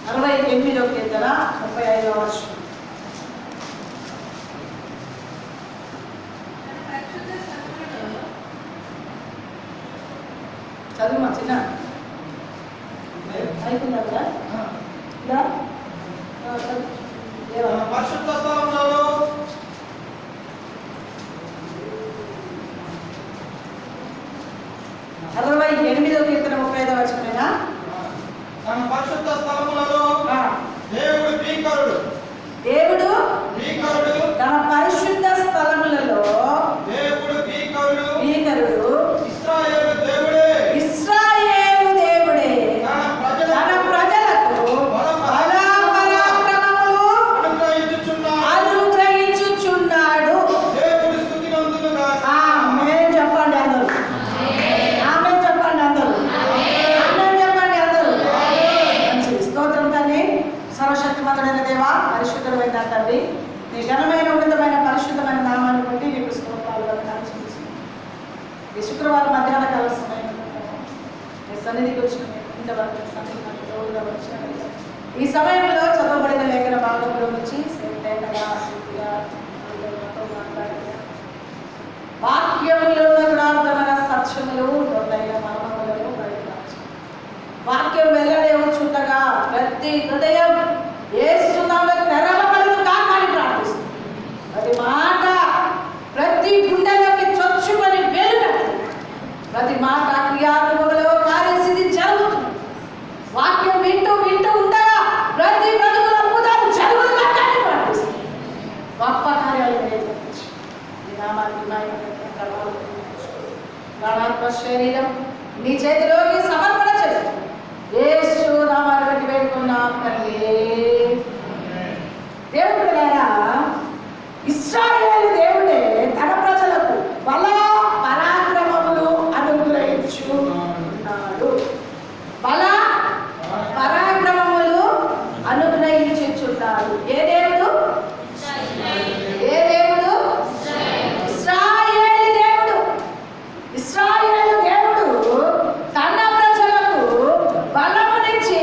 68వ కీర్తన 35వ వచనం. చదువు చిన్న అయిపోయిందా? పరిశుద్ధ స్థలములలో 68వ కీర్తన 35వ వచనమేనా? తన పరిశుద్ధ స్థలములలో దేవుడు భీకరుడు తన పరిశుద్ధ స్థలములలో దేవుడు భీకరుడు ఇశ్రాయేలు దేవుడే తన ప్రజలకు బల పరాక్రమములు అనుగ్రహించుచున్నాడు. ఆమేన్ చెప్పండి అందరూ. ఆమేన్ చెప్పండి అందరూ. ఆమేన్ చెప్పండి అందరూ. మంచిది. స్తోత్రం తండ్రి. సర్వశక్తిమంతుడైన దేవా, పరిశుద్ధుడైన తండ్రి, నీ ఘనమైన ఉన్నతమైన పరిశుద్ధమైన నామాన్ని బట్టి నీకు స్తోత్రాలు వందనాలు చెల్లిస్తున్నాను. ఈ శుక్రవారం మధ్యాహ్న కాల సమయం నీ సన్నిధికి వచ్చిన ఇంతవరకు సన్నిధి నాకు తోడుగా వచ్చాను. ఈ సమయంలో చదవబడిన లేఖన భాగంలో నుంచి లేఖగా మాట్లాడాలి. వాక్యములో గుణార్థమైన సత్యములు దొంగైన మర్మములను బయటపరచు. వాక్యం వెల్లడేవచ్చుండగా ప్రతి హృదయం యేసు నామములో తెరవబడును కాక అని ప్రార్థిస్తుంది. ప్రతి మాట ప్రతి గుండెలోకి చొచ్చుకొని వెలుగట్టు. ప్రతి మాట క్రియాత్మకలో కార్యసిద్ధి జరుగుతుంది. వాక్యం వింటూ ఉండగా ప్రతి బ్రతుకుల అద్భుతాలు జరుగును కాక అని ప్రార్థిస్తుంది. గొప్ప కార్యాలు జరిగించు. ఈ నామానికి ప్రాణాత్మ శరీరం నీ చేతిలోకి సమర్పణ చేస్తుంది. యేసు నామాన్ని బట్టి వేడుకున్నాం తండ్రి. దేవుడు ఇశ్రాయేలు దేవుడే తన ప్రజలకు బల పరాక్రమములు అనుగ్రహించున్నాడు. బల పరాక్రమములు అనుగ్రహించుచున్నాడు. ఏ దేవుడు? ఇశ్రాయేలు దేవుడు. ఇశ్రాయేలు దేవుడు తన ప్రజలకు బలమునిచ్చి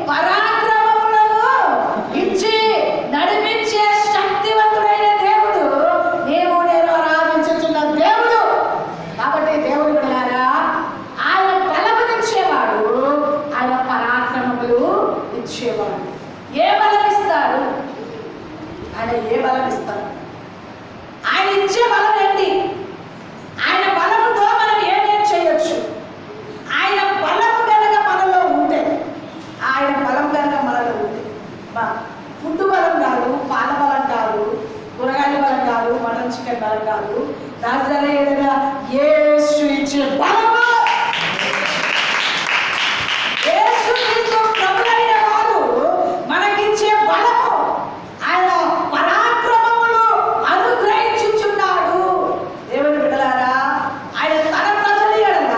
పరాక్రమములను ఇచ్చి నడిపించే శక్తివంతుడైన దేవుడు నేను ఆరాధించుచున్న దేవుడు. కాబట్టి దేవుడు బిడ్డలారా, ఆయన బలమునిచ్చేవాడు, ఆయన పరాక్రమములు ఇచ్చేవాడు. ఏ బలం ఇస్తాడు? ఆయన ఏ బలం ఇస్తాడు? ఆయన ఇచ్చే బలం ఏంటి? ఆయన బలముతో మనం ఏమేం చేయొచ్చు? ఆయన బలము కనుక మనలో ఉంటే, ఆయన బలం కనుక మనలో ఉంటే, ఫుడ్ బలం కాదు, పాల బలం కాదు, కూరగాయల బలం కాదు, మటన్ చికెన్ బలం కాదు, రాజధానిగా యేసు ఇచ్చే బలము. యేసు క్రీస్తు ప్రభువైన వారు మనకిచ్చే బలము. ఆయన పరాక్రమములు అనుగ్రహించుచున్నాడు. దేవుని బిడ్డలారా, ఆయన తన ప్రజల ఎడల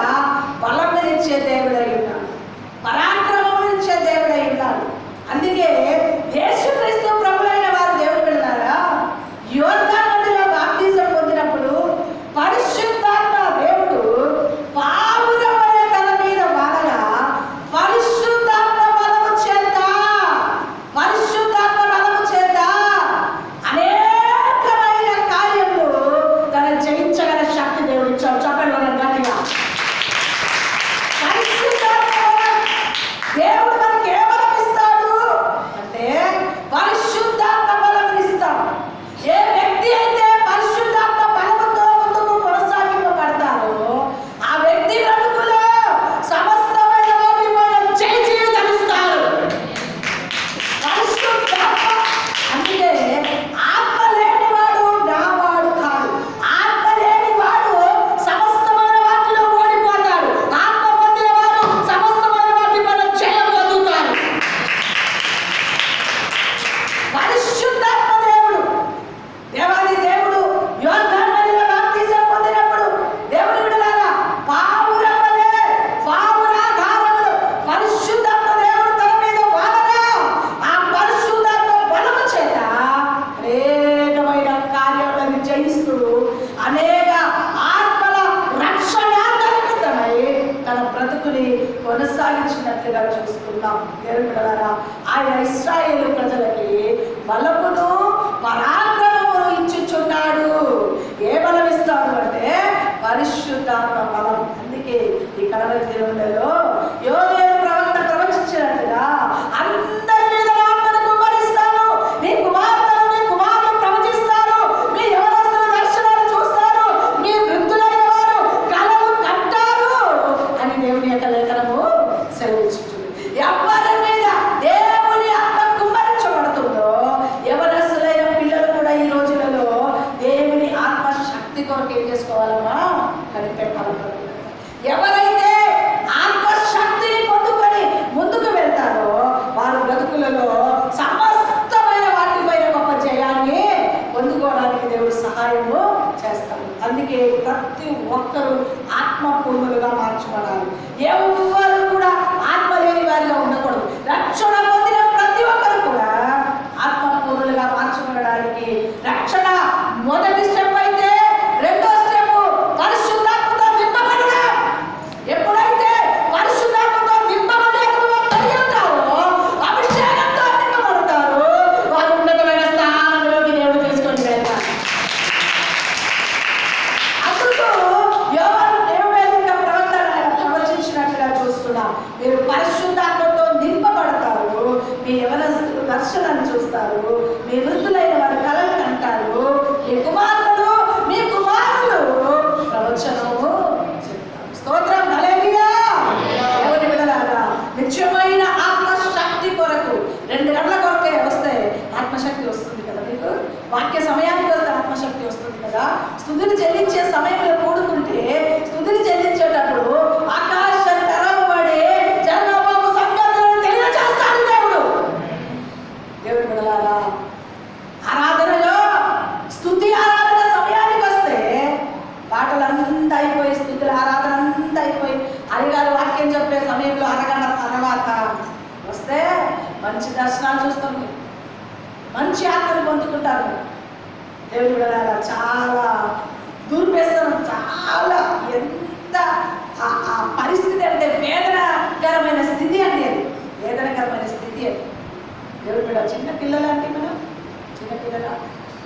బలమునిచ్చే దేవుడై ఉన్నాడు, పరాక్రమమునిచ్చే దేవుడై ఉన్నాడు. అందుకే యేసుక్రీస్తు ప్రభువైన వారు దేవుని బిడ్డలారా యోర్దాను నదిలో బాప్తిజం పొందినప్పుడు ప్రవచించినట్లుగా చూస్తున్నాం. దేవుని బిడ్డలారా, ఆయన ఇశ్రాయేలు ప్రజలకి బలమును పరాక్రమమును ఇచ్చుచున్నాడు. ఏ బలం ఇస్తాడు అంటే పరిశుద్ధాత్మ బలం. అందుకే ఈ కడవరి దేవుళ్ళలో యోవేలు ప్రవక్త ప్రవచించినట్టుగా అందరి మీద ఆత్మను కుమ్మరిస్తాను, నీ కుమార్తెలు నీ కుమారులు ప్రవచిస్తారు, మీ యవనస్తులు దర్శనాలు చూస్తారు, మీ వృద్ధులైన వారు కలలు కంటారు అని దేవుని యొక్క లేఖనము సెలవిచ్చుతుంది. ఎవరి మీద దేవుని ఆత్మ కుమ్మరించబడుతుందో యవనస్తులైన పిల్లలు కూడా ఈ రోజులలో దేవుని ఆత్మ శక్తి కొరకు ఏం చేసుకోవాలమ్మా? కనిపెట్టాలి. ఎవరైతే ఆత్మశక్తిని పొందుకొని ముందుకు వెళ్తారో వారి బ్రతుకులలో సమస్తమైన వాటిపైన గొప్ప జయాన్ని పొందుకోవడానికి దేవుడు సహాయము చేస్తాడు. అందుకే ప్రతి ఒక్కరూ ఆత్మపూర్ణులుగా మార్చబడాలి. ఎవరు కూడా ఆత్మ లేని వారిగా ఉండకూడదు. రక్షణ పొందిన ప్రతి ఒక్కరు కూడా ఆత్మపూర్ణులుగా మార్చబడడానికి రక్షణ మొదటి స్టెప్ అయితే రెండో స్టెప్ పరిశుద్ధాత్మతో నింపబడడం. ఎప్పుడైతే పరిశుద్ధాత్మతో నింపబడే అనుభవం కలిగి ఉంటారో, అభిషేకంతో నింపబడతారు, వారు ఉన్నతమైన స్థానంలోకి దేవుడు తీసుకొని వెళ్తారు. అందుకు యోవేలు యొక్క ప్రవక్త ప్రవచించినట్లుగా చూస్తున్నాం. మీరు పరిశుద్ధాత్మతో నింపబడతారు, మీ యవనస్తులు దర్శనాన్ని చూస్తారు, మీ వృద్ధులైన వారు కలలు కంటారు, మీ కుమార్తెలు మీ కుమారులు ప్రవచనము చెప్తారు. స్తోత్రం, హల్లెలూయా. దేవుని బిడ్డలారా, నిత్యమైన ఆత్మశక్తి కొరకు 2 గంటల కొరకే వస్తే ఆత్మశక్తి వస్తుంది కదా. మీకు వాక్య సమయానికి వస్తే ఆత్మశక్తి వస్తుంది కదా. స్తుతులు చెల్లించే సమయంలో కూడుకుంటే స్తుతులు చెల్లించేటప్పుడు ఆకాశం తెరవబడి జరగబోవు సంగతులను తెలియజేస్తాడు దేవుడు. దేవుని బిడ్డలారా, ఆరాధనలో స్తుతి ఆరాధన సమయానికి వస్తే పాటలంతా అయిపోయి, స్తుతుల ఆరాధన అంతా అయిపోయి, అడిగారు వాక్యం చెప్పే సమయంలో అరగంట తర్వాత వస్తే మంచి దర్శనాలు చూస్తుంది, మంచి ఆత్మను పొందుకుంటారు. దేవుని బిడ్డలారా, చాలా దుర్వ్యసనం, చాలా ఎంత ఆ పరిస్థితి అంటే వేదనకరమైన స్థితి అండి. అది వేదనకరమైన స్థితి అది. దేవుని బిడ్డ చిన్న పిల్లలు అంటే మనం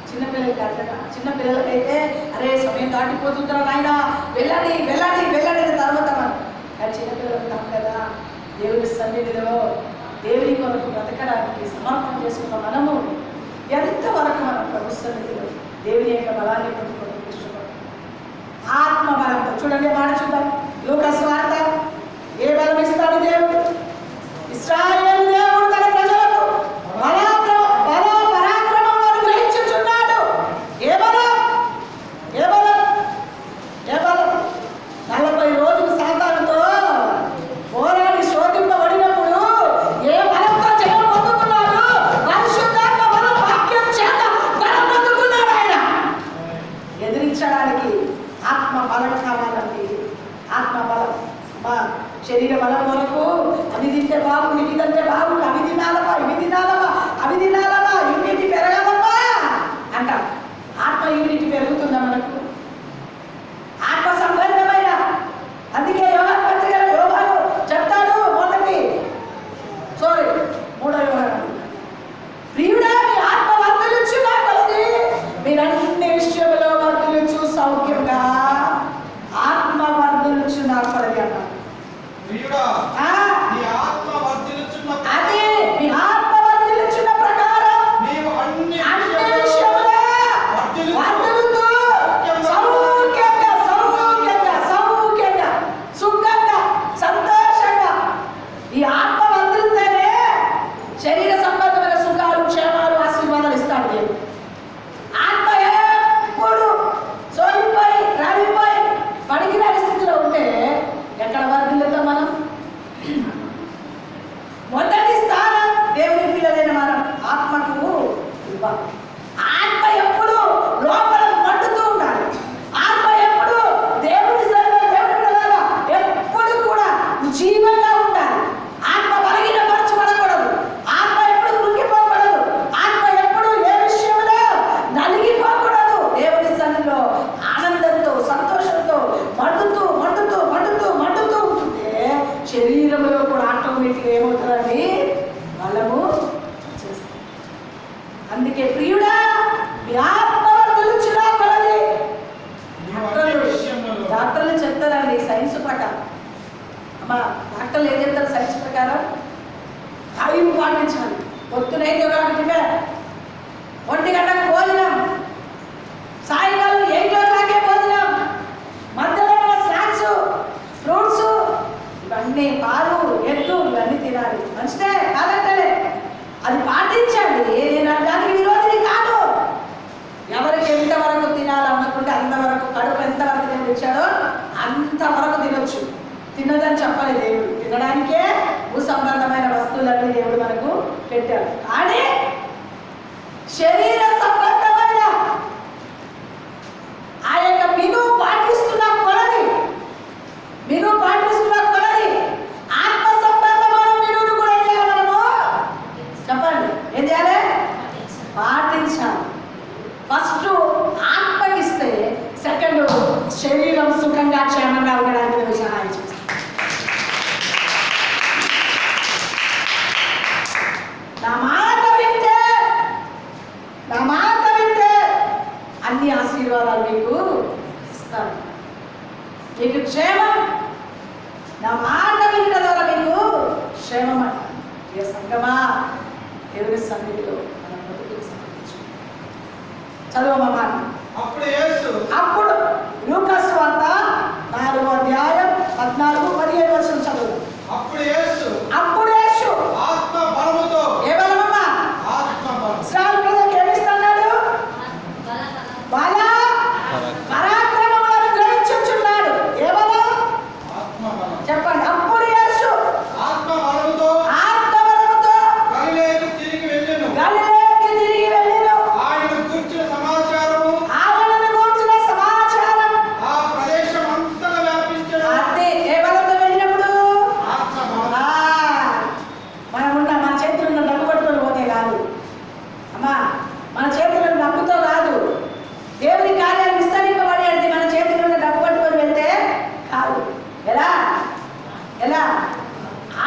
చిన్నపిల్లలకి అట్లా చిన్నపిల్లలకైతే అరే సమయం దాటిపోతుంటారా నాయన, వెళ్ళండి వెళ్ళండి వెళ్ళండి అని తర్వాత మనం. కానీ చిన్నపిల్లలకు తప్ప కదా. దేవుని సన్నిధిలో దేవుని కొరకు బ్రతకడానికి సమర్పణ చేసుకున్న మనము ఎంతవరకు మనం ప్రభు సన్నిధిలో దేవుని యొక్క బలాన్ని పొందుకోవడానికి ఇష్టపడతాం. ఆత్మ బలంతో చూడండి, మాట చూద్దాం. లూకా సువార్త ఏ బలం ఇస్తాడు దేవుడు? ఇశ్రాయేలు దేవుడు తన ప్రజలకు పరాక్రమం గ్రహించుచున్నాడు. ఏ బలం? ఏ బలం? ఏ బలం? 40 రోజులు సాతానుతో పోరాడి శోధింపబడినప్పుడు ఏ బలంతో జయం పొందుకున్నాడు? పరిశుద్ధాత్మ బలం, వాక్యం చేత బలం పొందుకున్నాడు ఆయన. ఎదిరించడానికి ఆత్మ బలం కావాలండి. ఆత్మ బలం, శరీర బలం వరకు అది తింటే బాగుంది, ఇది తింటే బాగుంది, అవి తినాలమ్మా, ఇవి తినాలమ్మా, అవి తినాలమ్మా, ఇమ్యూనిటీ పెరగాలమ్మా అంటాం. ఆత్మ ఇమ్యూనిటీ పెరుగుతుందా మనకు? ఆత్మ సంబంధమైన. అందుకే యోహాను పత్రికలో యోహాను చెప్తాడు, మూడో యోహాను, ప్రియుడా మీ ఆత్మ వర్ధలించు నా కొలది, మీరన్ని విషయంలో వర్ధలించు సౌఖ్యంగా ఆత్మ వర్ధలించు నా కొలది అన్నాడు. అదే మీ ఆత్మ వర్ధిల్లుచున్న ప్రకారం అన్ని విషయముల వర్ధిల్లుతూ సౌఖ్యంగా సుఖంగా సంతోషంగా. ఈ ఆత్మ వర్ధిల్లుతేనే శరీర సంబంధమైన సుఖాలు, క్షేమాలు, ఆశీర్వాదాలు ఇస్తాడు దేవుడు. ఆత్మ ఎప్పుడు సోలిపోయి రాలిపోయి పనికిరాని స్థితిలో ఉంటే ఎక్కడ వర్ధిల్లుతాం మనం? మొదటి స్థానం దేవుని పిల్లలైన మనం ఆత్మకు ఇవ్వాలి. ఆత్మ ఎప్పుడు లోపల మండుతూ ఉండాలి. ఆత్మ ఎప్పుడు దేవుని పిల్లలుగా ఎప్పుడు కూడా జీవంగా ఉండాలి. ఆత్మ బలహీనపరచబడకూడదు. ఆత్మ ఎప్పుడు కృంగిపోకూడదు. ఆత్మ ఎప్పుడు ఏ విషయంలో నలిగిపోకూడదు. దేవుని సన్నిధిలో ఆనందంతో సంతోషంతో మండుతూ ఉంటుంటే శరీరంలో కూడా ఆటో ఏమవుతుందండి? బలము చేస్తుంది. అందుకే ప్రియుడా మీ ఆత్మవర్ధులుచున్న కొలది. డాక్టర్లు చెప్తారండి సైన్స్ ప్రకారం. అమ్మా డాక్టర్లు ఏం చెప్తారు సైన్స్ ప్రకారం? టైం పాటించాలి. పొద్దునైతే ఒక టిఫిన్, 1 గంటకు భోజనం, సాయంకాలం 8 o'clockకే భోజనం, మధ్యలో స్నాక్స్, ఫ్రూట్స్, ఇవన్నీ పాలు, ఎగ్గు ఇవన్నీ తినాలి. మంచిదే కాదంటే అది పాటించండి. నేను దానికి విరోధిని కాదు. ఎవరికి ఎంతవరకు తినాలనుకుంటే అంతవరకు, కడుపు ఎంతవరకు దేవుడు ఇచ్చాడో అంతవరకు తినొచ్చు. తినదని చెప్పాలి దేవుడు. తినడానికే భూసంబంధమైన వస్తువులన్నీ దేవుడు మనకు పెట్టాడు. కానీ శరీర సంబంధమైన ఆ యొక్క మెను పాటిస్తున్న కొలది ఆత్మ సంబంధమైన మెనును కూడా ఏం చేయాలి? మనము చెప్పండి ఏం చేయాలి? పాటించాలి. ఫస్ట్ ఆత్మకిస్తే సెకండ్ శరీరం సుఖంగా క్షేమంగా ఉండడానికి మేము సహాయం చేస్తాం. నా మాట వింటే అన్ని ఆశీర్వాదాలు మీకు ఇస్తాను. మీకు క్షేమం. నా మాట వినడం ద్వారా మీకు క్షేమం అంట. ఏ సంగమా దేవుని సన్నిధిలో మనం బతుకుని సమర్పించు. చదువు మాట. అప్పుడు లూకా సువార్త 4వ అధ్యాయం 14-15 వచనం చదువు. అప్పుడు యేసు ఆత్మ బలముతో, ఏ బలమమ్మా? ఆత్మ బలం. ఇశ్రాయేలు ప్రజలకు ఏమి ఇస్తున్నాడు? బల పరాక్రమములను గ్రహించుచున్నాడు. ఏ బలం? ఆత్మ బలం. చెప్పండి. అప్పుడు యేసు ఆత్మ బలముతో గలిలయకు తిరిగి వెళ్ళెను. ఆయనను గూర్చిన సమాచారం ఆ ప్రదేశం అంతటా వ్యాపించెను. అంటే ఏ బలంతో వెళ్ళినప్పుడు? ఆత్మ బలం. మన చేతుల్లో డబ్బు పట్టుకొని పోతే కాదు అమ్మా. మన చేతుల్లో డబ్బుతో కాదు. దేవుని కార్యాలు విస్తరింపబడి అంటే మన చేతుల్లో డబ్బు పట్టుకొని వెళ్తే కాదు. ఎలా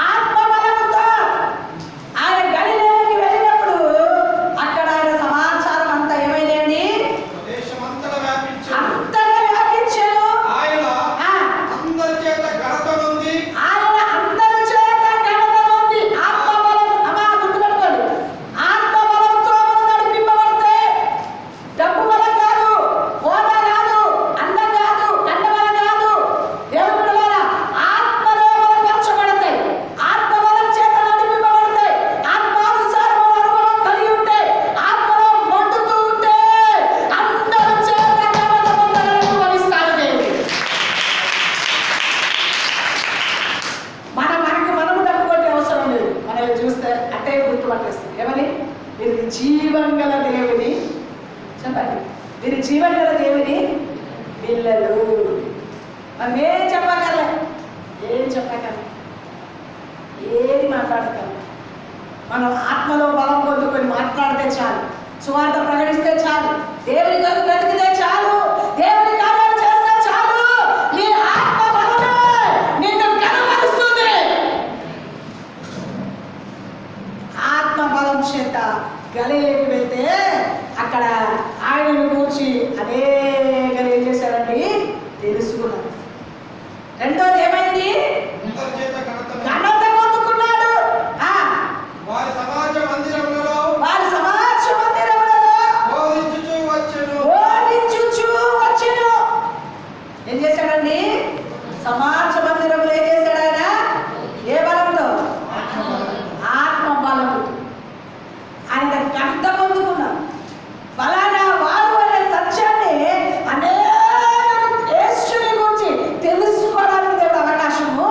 ఆత్మబలముతో ఆయన గలిలయకి వెళ్ళినప్పుడు అక్కడ ఆయన సమాచారం అంతా ఏమైందండి? అంతటా వ్యాపించెను. ఆయన అందరి చేత ఘనత నొంది. ఆత్మబలం. అమ్మా గుర్తుపెట్టుకోండి. ఆత్మబలంతో మనం నడిపింపబడితే డబ్బు బలం కాదు, హోదా కాదు, అందం కాదు, కండబలం కాదు. దేవుడు బిడ్డలారా ఆత్మలో బలపరచబడతాయి. ఆత్మబలం చేత నడిపింపబడతాయి. ఆత్మానుసారమైన అనుభవం కలిగి ఉంటే, ఆత్మలో మండుతూ ఉంటే అందరి చేత ఘనత పొందడానికి వరిస్తాడు దేవుడు. మనము డబ్బు కొట్టే అవసరం లేదు. మనల్ని చూస్తే అట్టే గుర్తుపట్టేస్తాం. ఏమని? వీరి జీవం గల దేవుని, చెప్పండి, వీరి జీవం గల దేవుని పిల్లలు. మనం ఏం చెప్పగలే, ఏది మాట్లాడగలం. మనం ఆత్మలో బలం పొందుకొని మాట్లాడితే చాలు, సువార్త ప్రకటిస్తే చాలు, దేవుని కొరకు బ్రతికితే చాలు, దేవుని కార్యాలు చేస్తే చాలు. నీ ఆత్మ బలమే నిన్ను కనబరుస్తుంది. ఆత్మ బలం చేత గలిలయకి వెళ్తే అక్కడ ఆయనను గూర్చి అనేకలు ఏం చేశారండి? తెలుసుకున్నారు. రెండోది ఏమైంది? ఘనత పొందుకున్నాడు. వారి సమాజ మందిరములలో బోధించుచు వచ్చెను. ఏం చేశాడండి? సమాజ మందిరంలో ఏం చేశాడు ఆయన? ఏ బలంతో? ఆత్మ బలము. ఆయన ఘనత పొందుకున్నాడు. ఫలానా వారు అనే సత్యాన్ని యేసుని గురించి తెలుసుకోవడానికి దేవుడు అవకాశము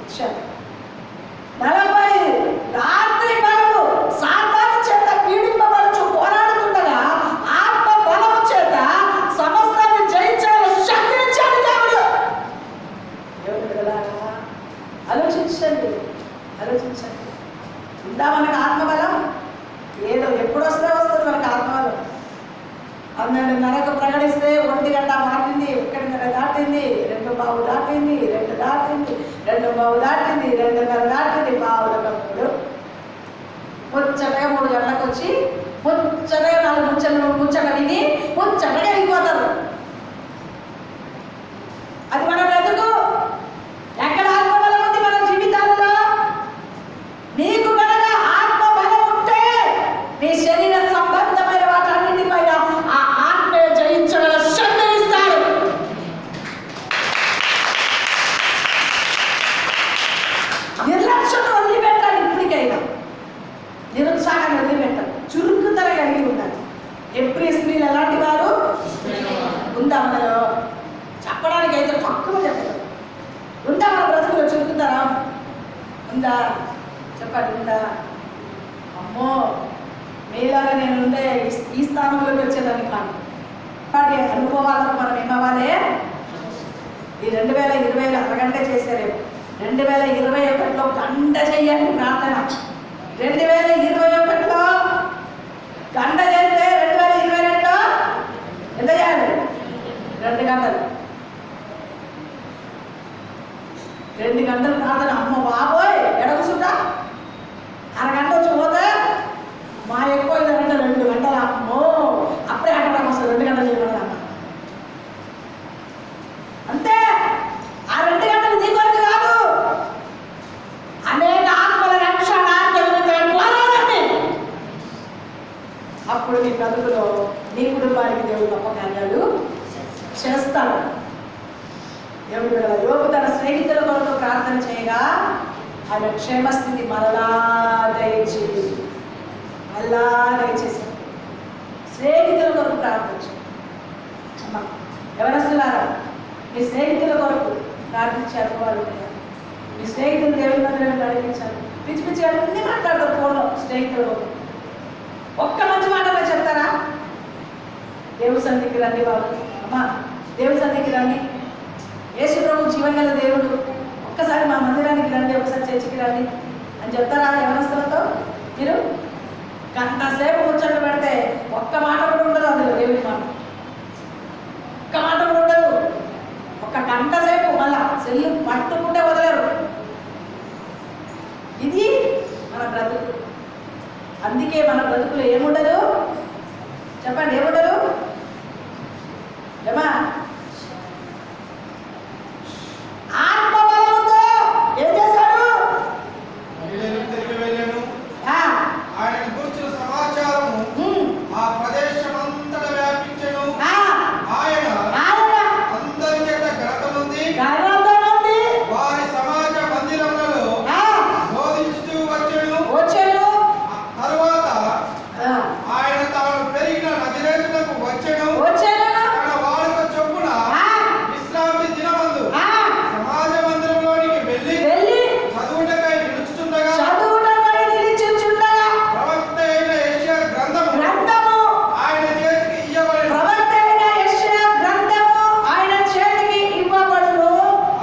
ఇచ్చాడు. 40 రాత్రి పగలు సాతాను చేత పీడింపబడుచు పోరాడుతుండగా ఆత్మ బలము చేత సమస్తాన్ని జయించగల శక్తినిచ్చాడు దేవుడు. ఆలోచించండి. ఉందా మనకు ఆత్మబలం? ఏదో ఎప్పుడు వస్తుంది మనకు ఆత్మబలం. 12:30కు ప్రకటిస్తే 1 గంట దాటింది, 1:30 దాటింది, 2:15 దాటింది, 2 దాటింది, 2:15 దాటింది, 2:30 దాటింది, 1:15 ముచ్చటగా 3 గంటలకు వచ్చి ముచ్చటగా 4 ముచ్చట విని ముచ్చటగా వెళ్ళిపోతారు. అది మన బ్రతుకు. ఎక్కడ ఆత్మబలం ఉంది మన జీవితాలలో? నీకు కనుక ఆత్మబలం ఉంటే నీ శరీర సంబంధమైన వాటన్నిటిపైన ఆ ఆత్మే జయించగల శక్తి ఇస్తాడు. నిర్లక్ష్యం వదిలిపెట్టాలి. ఇప్పటికైనా నిరుత్సాహాన్ని వదిలిపెట్టాలి. చురుకుతల కలిగి ఉండాలి. ఎప్పుడు స్త్రీలు ఎలాంటి వారు ఉందా? మనలో చెప్పడానికి అయితే తక్కువ చెప్పదు. ఉందా మన బ్రతుకులో చురుకుతారా? ఉందా? చెప్పండి, ఉందా? అమ్మో, మీలాగా నేను ఉంటే ఈ స్థానంలోకి వచ్చేదాన్ని కాదు. వాటి అనుభవాలకు మనం ఏమవ్వాలి? ఈ 2020 అరగంట చేశారేమో. 2021లో గంట చెయ్యండి ప్రార్థన. 2021లో గంట చేస్తే 2022లో ఎంత చేయాలి? 2 గంటలు. 2 గంటలు ప్రార్థన. అమ్మ బాబోయ్, ఎడకుసుంటా అరగంట వచ్చి పోతే మా ఎక్కువ ఇదంటే 2 గంటలు. అమ్మో, అప్పుడే అక్కడ వస్తుంది 2 గంటలు చేయమని అన్న. అంతే. ఆ 2 గంటలు నీ కొరకు కాదు, అనేక ఆత్మల రక్షణ జరుగుతాయి. అప్పుడు నీ బ్రతుకులో నీ కుటుంబానికి దేవుడు గొప్ప కార్యాలు చేస్తాడు. దేవుడు యోబు తన స్నేహితుల కొరకు ప్రార్థన చేయగా ఆయన క్షేమస్థితి మరలా దయచేసి స్నేహితుల కొరకు ప్రార్థించాడు. అమ్మా, ఎవరస్తున్నారా? మీ స్నేహితుల కొరకు ప్రార్థించారు. వాళ్ళు మీ స్నేహితులు దేవుని మందిరం నడిపించారు. పిచ్చి పిచ్చి అన్నీ మాట్లాడతారు ఫోన్లో స్నేహితుల కొరకు. ఒక్క మంచి మాటలో చెప్తారా? దేవుడి సన్నిధికి రండి బాబు, అమ్మా దేవుడి సన్నిధికి రండి, యేసు ప్రభు జీవగల దేవుడు, ఒక్కసారి మా మందిరానికి రండి, ఒకసారి చర్చికి రండి అని చెప్తారా యవనస్తులతో? మీరు గంటసేపు ముచ్చట్లు పెడితే ఒక్క మాట కూడా ఉండదు అందులో. దేవుడి మాట ఒక్క మాట కూడా ఉండదు. ఒక గంట సేపు మళ్ళా సెల్లు పట్టుకుంటే వదలరు. ఇది మన బ్రతుకు. అందుకే మన బ్రతుకులు ఏముండదు? చెప్పండి, ఏముండదు? ఏమా? ఆత్మబలముతో ఏం చేశాడు? ఆయన గురించిన సమాచారము ఆ ప్రదేశమంతటా వ్యాపించెను. ఆయన అందరి చేత ఘనత నొంది వారి సమాజ మందిరములలో బోధించుచూ వచ్చెను. తరువాత ఆయన తాను పెరిగిన నజరేతునకు వచ్చెను. తన వాడుక చొప్పున విశ్రాంతి దినమందు సమాజ మందిరంలోనికి వెళ్ళి చదువుటకై నిలుచుచుండగా ప్రవక్త అయిన యెషయా గ్రంథము ఆయన చేతికి ఇయ్యబడెను.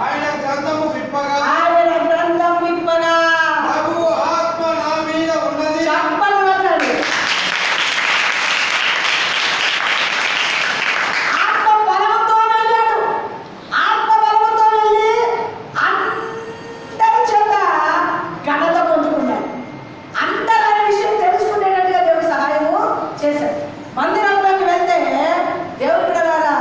ఆయన గ్రంథము విప్పగా ప్రభువు ఆత్మ నా మీద ఉన్నది. ఘనత పొందుకున్నాడు. అందరూ అనే విషయం తెలుసుకునేటట్టుగా దేవుడు సహాయము చేశాడు. మందిరంలోకి వెళ్తే దేవుడు ద్వారా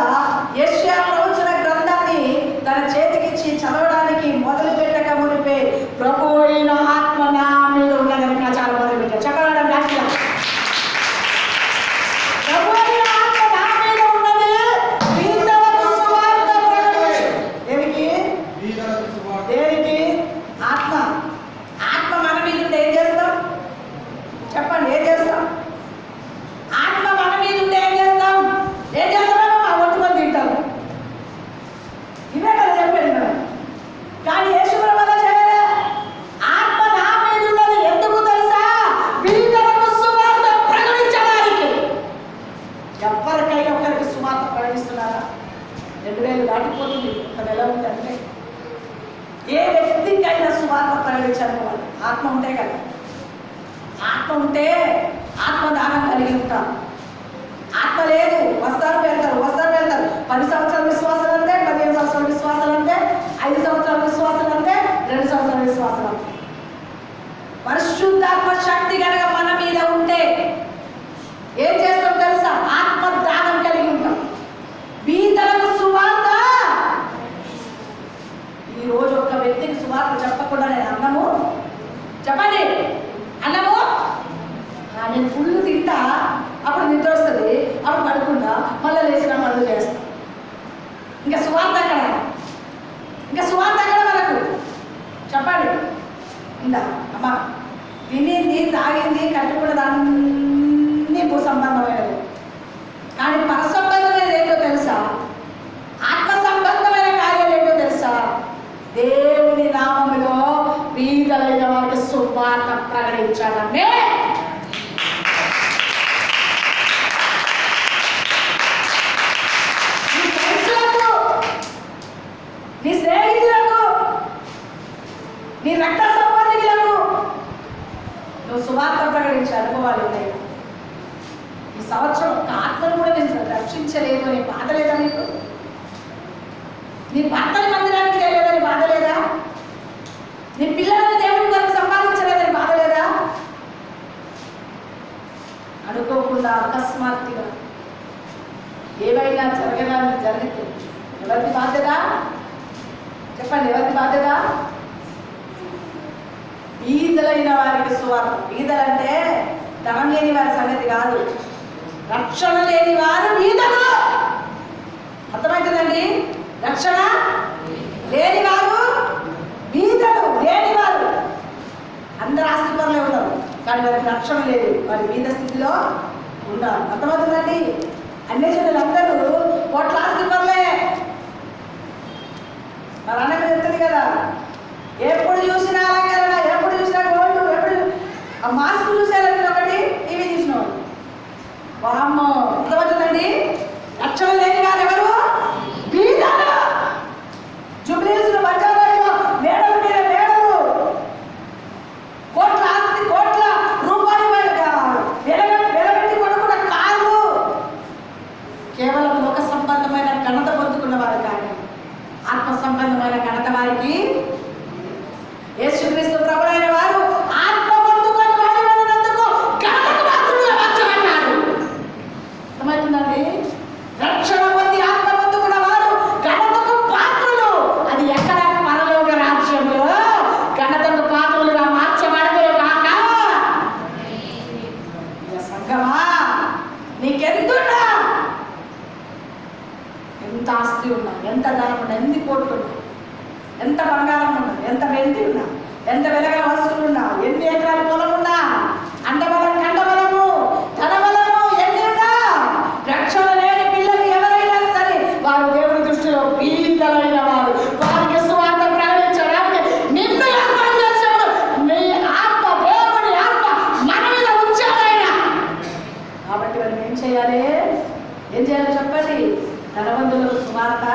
యెషయా ప్రవచన గ్రంథాన్ని తన చేతికిచ్చి చదవడానికి మొదలు పెట్టక మునిపే ప్రభు అయిన ఆత్మ నా మీద ఉన్నదని ప్రచారం మొదలు పెట్టాడు. చెప్పడం రాష్ట్ర ప్రభు అయిన ఆత్మ నా మీద ఉన్నది, బీదలకు సువార్త ప్రకటించు. దేనికి? దేనికి? ఆత్మ. ఆత్మ మన మీద ఉంటే ఏం చేస్తాం? చెప్పండి, ఏం చేస్తాం? ఆత్మ మన మీద ఉంటే ఏం చేస్తాం? ఏం చేస్తామో మా ఒట్టుకొని తింటాం. ఇవే కదా చెప్పేది మనం. కానీ యేసు ప్రభు అలా చేయలే. ఆత్మ నా మీద ఉన్నది. ఎందుకు తెలుసా? బీదలకు సువార్త ప్రకటించడానికి. ఎవరికైనా ఒకరికి సువార్త ప్రకటిస్తున్నారా? 2000 దాటిపోతుంది. ఒక నెల ఉందంటే ఏ వ్యక్తికైనా సువార్త ప్రకటించాలి. ఆత్మ ఉంటే కదా. ఆత్మ ఉంటే ఆత్మదానం కలిగి ఉంటాం. ఆత్మ లేదు, వస్తారు వెళ్తారు 10 సంవత్సరాల విశ్వాసాలు అంతే, 15 సంవత్సరాల విశ్వాసాలు అంతే, 5 సంవత్సరాల విశ్వాసాలు అంతే, 2 సంవత్సరాల విశ్వాసాలు అంతే. పరిశుద్ధాత్మ శక్తి కనుక మన మీద ఏం చేస్తాం తెలుసా? ఆత్మ దానం కలిగి ఉంటాం. బీదలకు సువార్త. ఈరోజు ఒక వ్యక్తికి సువార్త చెప్పకుండా నేను అన్నము చెప్పండి, అన్నము నేను ఫుల్ తింటా, అప్పుడు నిద్ర వస్తుంది, అప్పుడు పడుకుంటా, మళ్ళీ లేచిన మళ్ళీ చేస్తా. ఇంకా సువార్త అక్కడ, ఇంకా సువార్త అక్కడ మనకు చెప్పండి. ఇందా అమ్మా తినింది తాగింది కట్టుకున్నదాన్ని భూ సంబంధమైనది, కానీ పర సంబంధమైనది ఏంటో తెలుసా? ఆత్మ సంబంధమైన కార్యాలు ఏంటో తెలుసా? దేవుని నామములో బీదలైన వారికి సువార్త ప్రకటించడమే. నీ ఫ్రెండ్స్లకు, నీ స్నేహితులకు, నీ రక్త సంబంధికులకు నువ్వు సువార్త ప్రకటించే అనుభవాలు ఉన్నాయి. ఈ సంవత్సరం ఒక ఆత్మను కూడా నేను రక్షించలేదు అనే బాధ లేదా నీకు? నీ భర్తని మందిరానికి చేయలేదని బాధ లేదా? నీ పిల్లలను దేవుని కొరకు సంపాదించలేదని బాధ లేదా? అనుకోకుండా అకస్మాత్తుగా ఏవైనా జరిగితే ఎవరిది బాధ్యత? చెప్పండి, ఎవరిది బాధ్యత? బీదలైన వారికి సువార్త. బీదలంటే ధనం లేని వారి సంగతి కాదు, రక్షణ లేని వారు బీదలు. అర్థమవుతుందండి? రక్షణ లేని వారు బీదలు. లేని వారు అందరు ఆస్తి పనులే ఉన్నారు, కానీ వారికి రక్షణ లేదు, వారి బీద స్థితిలో ఉన్నారు. అర్థమవుతుందండి? అన్ని జనులందరూ కోట్ల ఆస్తి పనులే. మరి అన్నకు చెప్తుంది కదా, ఎప్పుడు చూసినా అలంకరణ, ఎప్పుడు చూసినా గోల్డ్, ఎప్పుడు ఆ మాస్క్ చూసేయాలని ఒకటి, ఇవి చూసినవాడు. వామ్మో, అర్థమవుతుందండి? రక్షణ లేని వారు ఎవరు? బీదలు. జుబ్లీహిల్స్ బంజారాలో మేడల మీద మేడలు, కోట్ల ఆస్తి, కోట్ల రూపాయలు వెలబెట్టి కొనుక్కున్న కార్లు, కేవలం లోక సంబంధమైన ఘనత పొందుకున్న వారు కానీ ఆత్మ సంబంధమైన ఘనత వారికి. యేసుక్రీస్తు ప్రభువైన వారు ఆత్మ పొందుకొని వారి వెళ్ళినందుకు ఘనతకు పాత్రులుగా మార్చబడ్డారు. అర్థమవుతుందండి? రక్షణ పొంది ఆత్మ పొందుకున్న వారు ఘనతకు పాత్రులు. అది ఎక్కడ? పరలోక రాజ్యంలో ఘనతకు పాత్రులుగా మార్చబడదురు కాక. సంగమా, నీకెంతున్నా, ఎంత ఆస్తి ఉన్నా, ఎంత ధనం ఉన్నా, ఎన్ని కోట్లు ఉన్నా, ఎంత బంగారం ఉన్నా, ఎంత వెండి ఉన్నా, ఎంత వెలగల వస్తువులు ఉన్నా, ఎన్ని ఎకరాల పొలం ఉన్నా, అండబలం, కండబలము, ధనబలము ఎన్ని ఉన్నా, రక్షణ లేని పిల్లలు ఎవరైనా సరే వారు దేవుని దృష్టిలో బీదలైన వారు. వారికి సువార్త ప్రకటించడానికి నిన్ను ఏర్పాటు చేశాడు. నీ ఆత్మ, దేవుని ఆత్మ మన మీద ఉంచాడు ఆయన. కాబట్టి మనం ఏం చేయాలి? ఏం చేయాలి చెప్పండి? ధనవంతులకు సువార్త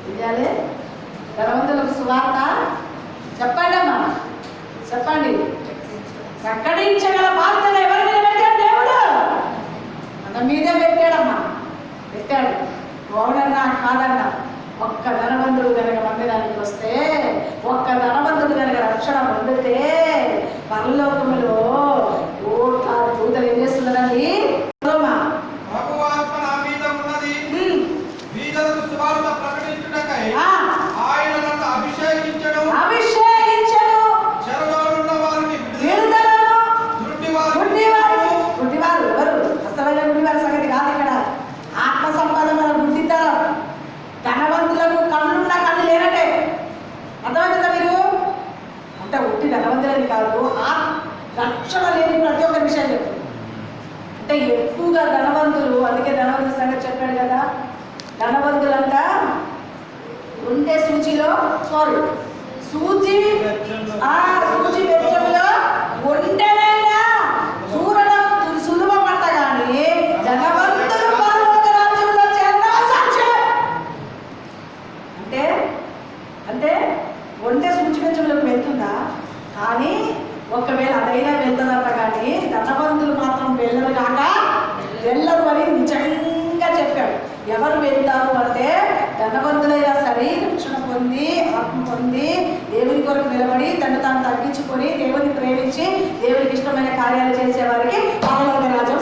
ఏం చేయాలి? ధనవంతులకు సువార్త చెప్పండి అమ్మా, చెప్పండి. ప్రకటించగల బాధ్యత ఎవరి మీద పెట్టాడు? దేవుడు మన మీదే పెట్టాడమ్మా, పెట్టాడు. అవునన్నా కాదన్నా, ఒక్క ధనవంతుడు కనుక మందిరానికి వస్తే, ఒక్క ధనవంతుడు కనుక రక్షణ పొందితే పరలోకములో కోట్లాది దూతలు ఏం చేస్తున్నారండి? ప్రభువు ఆత్మ నా మీద ఉన్నది, బీదలకు సువార్త ప్రకటించుటకై ఆయన నన్ను అభిషేకించెను. చెరలో ఉన్న వారిని విడుదలను, గుడ్డివారు ఎవరు? అసలైన గుడ్డివారి సంగతి కాదు ఇక్కడ. ఆత్మ సంబంధమైన గుడ్డితనం. ధనవంతులకు కళ్ళున్న కళ్ళు లేనట్టే. అర్థమవుతుందా మీరు? అంటే ఉట్టి ధనవంతులని కాదు, రక్షణ లేని ప్రతి ఒక్క విషయం చెప్తుంది. అంటే ఎక్కువగా ధనవంతులు, అందుకే ధనవంతుల సంగతి చెప్పాడు కదా, ధనవంతులంట ఉండే సూచిలో సూచి వెచ్చములో ఒంటెనైనా చూడడం సులభమంట, కానీ ధనవంతులు పరలోక రాజ్యంలో చేరడం అసాధ్యం. అంటే ఒంటె సూచి వెచ్చములకు వెళ్తుందా? కానీ ఒకవేళ అదైనా వెళ్తుందంట, కానీ ధనవంతులు మాత్రం వెళ్ళరు కాక వెళ్ళరు అని నిజంగా చెప్పాడు. ఎవరు వెళ్తారు అంటే ధనవంతులైనా సరే రక్షణ పొంది, ఆత్మ పొంది, దేవుని కొరకు నిలబడి తను తాను తగ్గించుకొని దేవుని ప్రేమించి దేవునికి ఇష్టమైన కార్యాలు చేసే వారికి పరలోక రాజ్యం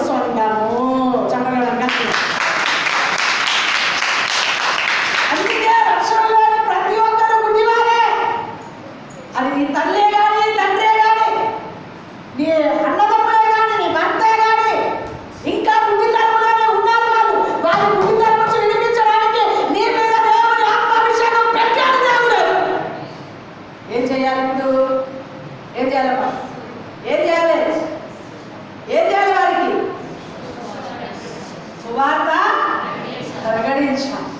తల్లే కానీ తండ్రే కానీ నీ అన్నదమ్ములే కానీ నీ భర్తే కానీ ఇంకా బుద్ధి తరపులోనే ఉన్నారు. వాళ్ళు బుద్ధి తరపు నుంచి వినిపించడానికి నీ మీద దేవుని ఆత్మాభిషేకం పెట్టాడు దేవుడు. ఏం చేయాలి ఇప్పుడు? ఏం చేయాలమ్మా? ఏం చేయాలి? ఏం చేయాలి? వారికి సువార్త ప్రకటించాలి.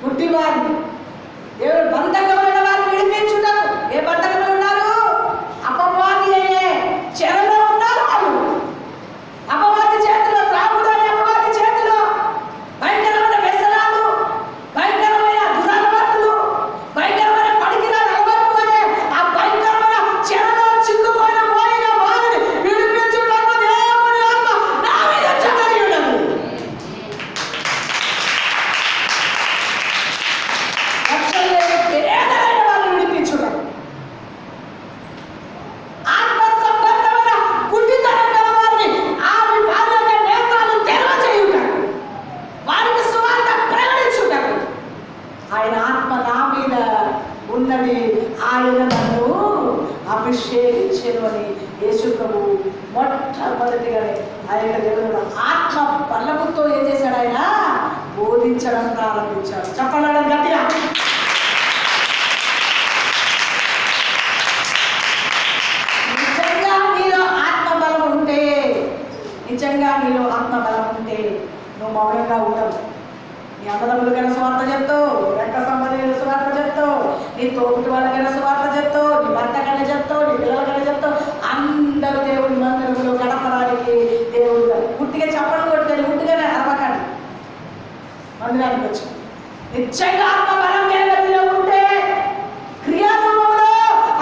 గుడ్డి వారిని దేవుడు బంధకమైన వారిని విడిపించుటకు. ఏ బంధకంలో ఉన్నారు? అపవాది అనే చెరలో ఉన్నారు. వాళ్ళు అపవాది చేతిలో, త్రాగుడు అనే అపవాది చేతిలో భయంకరమైన వ్యసనాలు, భయంకరమైన దురలవాట్లు, భయంకరమైన పడికిరాని అలవాట్లు అనే ఆ భయంకరమైన చెరలో చిక్కుపోయిన వారిని విడిపించుటకు దేవుని ఆత్మ నా మీద చెమరి ఉన్నది. పేదలైన వారిని విడిపించుటకు, ఆత్మ సంబంధమైన గుడ్డితనం గల వారిని వారి యొక్క నేత్రాలు తెరవచేయుటకు, వారికి సువార్త ప్రకటించుటకు ఆయన ఆత్మ నా మీద ఉన్నది. ఆయన నన్ను అభిషేకించెను అని యేసు ప్రభువు మొట్టమొదటిగానే ఆ యొక్క దేవుడు ఆత్మ బలముతో ఏం చేశాడు? ఆయన బోధించడం ప్రారంభించాడు. చెప్పడం గట్టిగా. నిజంగా నీలో ఆత్మబలం ఉంటే, నిజంగా నీలో ఆత్మబలం ఉంటే నువ్వు మౌనంగా ఉండవు. నీ అన్నదమ్ములకైనా స్వార్థ చెప్తావు, రక్త సంబంధికుల స్వార్థ చెప్తావు, నీ తోటి వాళ్ళకైనా స్వార్థ చెప్తావు, నీ భర్తకైనా చెప్తావు, నీ పిల్లలకైనా చెప్తావు. అందరూ దేవుడి మందిరంలో గడపడానికి దేవుడు గుట్టిగా చెప్పడం కొట్టుకొని గుట్టిగానే అరవకండి. మందిరానికి వచ్చి నిజంగా ఆత్మబలం మీలో ఉంటే క్రియారూపంలో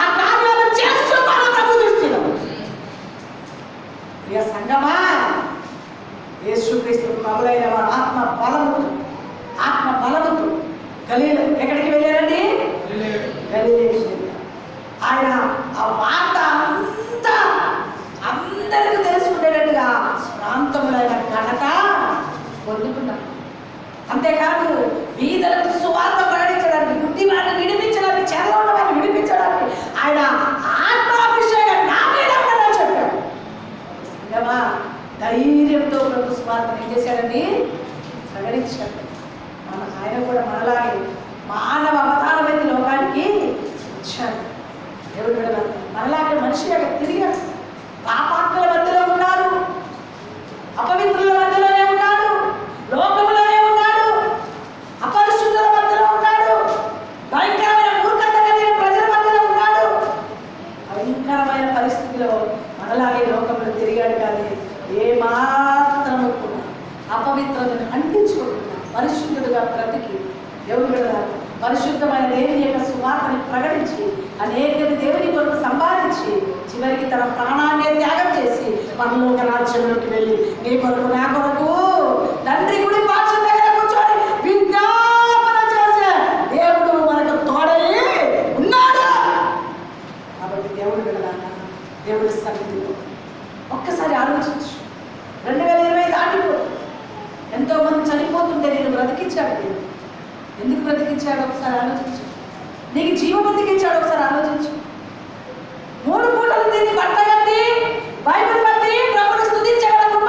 ఆ కార్యాలు చేస్తూ మన ప్రభు దృష్టిలో ప్రియ సంగమా, యేసుక్రీస్తు ప్రభువైన వారు ఆత్మ బలముతో గలీల ఎక్కడికి వెళ్ళారండి? గలీలేకి వెళ్ళారు. ఆయన ఆ వార్త అంతా అందరికీ తెలుసుకునేటట్టుగా ప్రాంతంలో ఆయన ఘనత పొందుకున్నారు. అంతేకాదు బీదలకు సువార్త ప్రకటించడానికి, గుడ్డి వారిని విడిపించడానికి, చెరలో ఉన్న వారిని విడిపించడానికి ఆయన ఆత్మాభిషేకం నా మీద ఉందని చెప్పాడు. సంగమా, ధైర్యంతో ప్రభు సువార్తను ఏం చేశాడండి? ప్రకటించాడు. ఆయన కూడా మనలాగే మానవ అవతారమైన లోకానికి వచ్చాడు. దేవుడు విడదాడు. మనలాగే మనిషి తిరిగాడు. పాపాత్మల మధ్యలో ఉన్నాడు, అపవిత్రుల మధ్యలోనే ఉన్నాడు, లోకంలోనే ఉన్నాడు, అపరిశుద్ధుల మధ్యలో ఉన్నాడు, భయంకరమైన మూర్ఖత కలిగిన ప్రజల మధ్యలో ఉన్నాడు. భయంకరమైన పరిస్థితిలో మనలాగే లోకంలో తిరిగాడు. కానీ ఏ మాత్రము కూడా అపవిత్రతను అంటించుకోకుండా పరిశుద్ధుడుగా బ్రతికి దేవుడు విడదాడు. పరిశుద్ధమైన దేవుని యొక్క సువార్తని ప్రకటించి అనేక దేవుని కొరకు సంపాదించి చివరికి తన ప్రాణాన్ని త్యాగం చేసి పరలోక రాజ్యంలోకి వెళ్ళి నీ కొరకు నా కొరకు తండ్రి గుడి పార్శ్వం దగ్గర కూర్చొని విజ్ఞాపన చేసే దేవుడు మనకు తోడై ఉన్నాడు. కాబట్టి దేవుడు విడదాకా దేవుడి సన్నిధిలో ఒక్కసారి ఆలోచించు. 2020 దాటిపోతుంది. ఎంతో మంది చనిపోతుంటే నేను బ్రతికించాడు. దేవుడు ఎందుకు బ్రతికించాడు? ఒకసారి ఆలోచించు. నీకు జీవం బ్రతికించాడు. ఒకసారి ఆలోచించు. 3 పూటలు తిని బట్ట కట్టి బైబిల్ బట్టి ప్రభుని స్తుతించగల కృప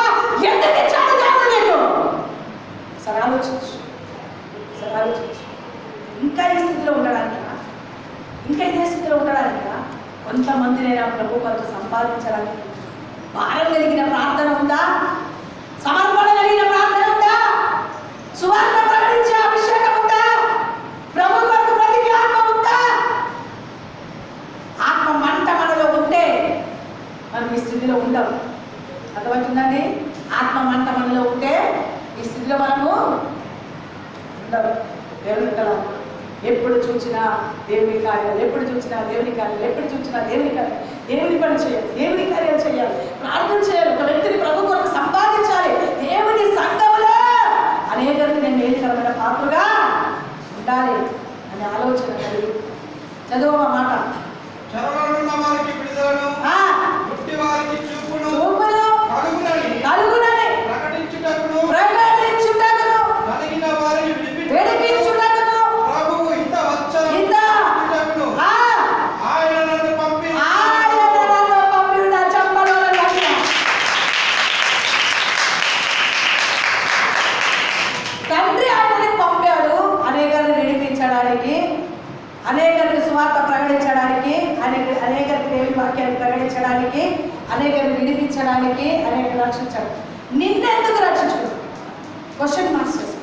ఎందుకు ఇచ్చాడు దేవుడు నీకు? ఒకసారి ఆలోచించు. ఒకసారి ఆలోచించు. ఇంకా ఈ స్థితిలో ఉండడానికా, ఇంకా ఇదే స్థితిలో ఉండడానికా కొంతమంది నేను ప్రభు కొరకు సంపాదించడానికి భారం కలిగిన ప్రార్థన ఉందా? సమర్పణ కలిగిన ప్రార్థన ఉందా? సువార్త ప్రకటించే అభిషేకం ఉందా? ప్రభు కొరకు బ్రతికే ఆత్మ ఉందా? ఆత్మ మంట మనలో ఉంటే మనం ఈ స్థితిలో ఉండవు. అర్థమవుతుందండి? ఆత్మ మంట మనలో ఉంటే ఈ స్థితిలో మనము ఉండవు. దేవుని కదా ఎప్పుడు చూసినా దేవుని కార్యాలు, ఎప్పుడు చూసినా దేవుని కార్యాలు, ఎప్పుడు చూసినా దేవుని కార్యాలు, దేవుని పని చేయాలి, దేవుని కార్యాలు చేయాలి, ప్రార్థన చేయాలి, ఒక వ్యక్తిని ప్రభు కొరకు సంపాదించాలి. దేవుని సంఘములో అనేకరికి నేను మేలుకరమైన పాత్రగా ఉండాలి అనే ఆలోచన కలిగి చదువు ఆ మాట. చెరలోనున్న వారికి విడుదలను, గుడ్డి వారికి చూపును కలుగునని ప్రకటించుటకును, నలిగిన వారిని విడిపించుటకును ప్రభువు ఇంత వచ్చను ఆయన నన్ను పంపిన వాక్యాన్ని ప్రకటించడానికి, అనేకను విడిపించడానికి, అనేకను రక్షించడానికి. నిన్నెందుకు రక్షించుకున్నావు? క్వశ్చన్ మార్క్స్ చేసుకో.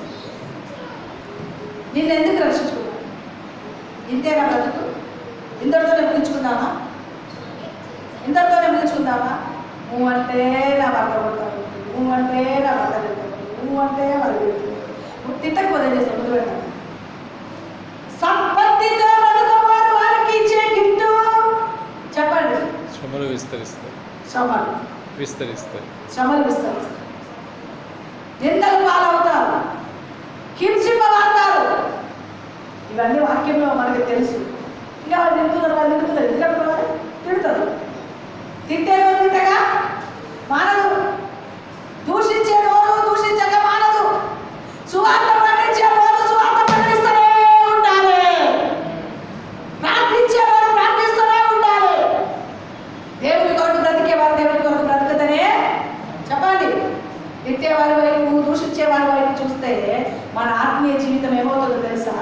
నిన్నెందుకు రక్షించుకున్నావు? ఇంతేనా బ్రతుకు? ఇంతటితోనే పిలుచుకుందామా? ఇంతటితోనే పిలుచుకుందామా? నువ్వు అంటే నా భర్త కొడతాను, నువ్వు అంటే నా భర్త పెడతాను, నువ్వు అంటే వాళ్ళు పెడతాను, తిట్టకపోతే చేస్తాను. ముందు పెడతాను. సంపత్తితో బతుకువారు వారికి ఇచ్చే గిఫ్ట్ చెప్పండి. శ్రమలు విస్తరిస్తాయి. శ్రమలు విస్తరిస్తాయి. శ్రమలు విస్తరిస్తాయి. నిందలు పాలవుతారు, హింసింపబడతారు. ఇవన్నీ వాక్యంలో మనకి తెలుసు. ఇంకా వాళ్ళు తింటున్నారు, వాళ్ళు తింటున్నారు, ఎందుకంటున్నారు? తింటారు. తింటేనో తింటగా మానదు. దూషించేవారు దూషించక మానదు. సువార్త ప్రకటించేవారు సువార్త ప్రకటిస్తూనే ఉండాలి. ప్రార్థించేవారు ప్రార్థిస్తూనే ఉండాలి. దేవుని కొరకు బ్రతికేవారు దేవుని కొరకు బ్రతుకుతూనే. చెప్పండి. తిట్టేవారి వైపు, దూషించేవారి వైపు చూస్తే మన ఆత్మీయ జీవితం ఏమవుతుందో తెలుసా?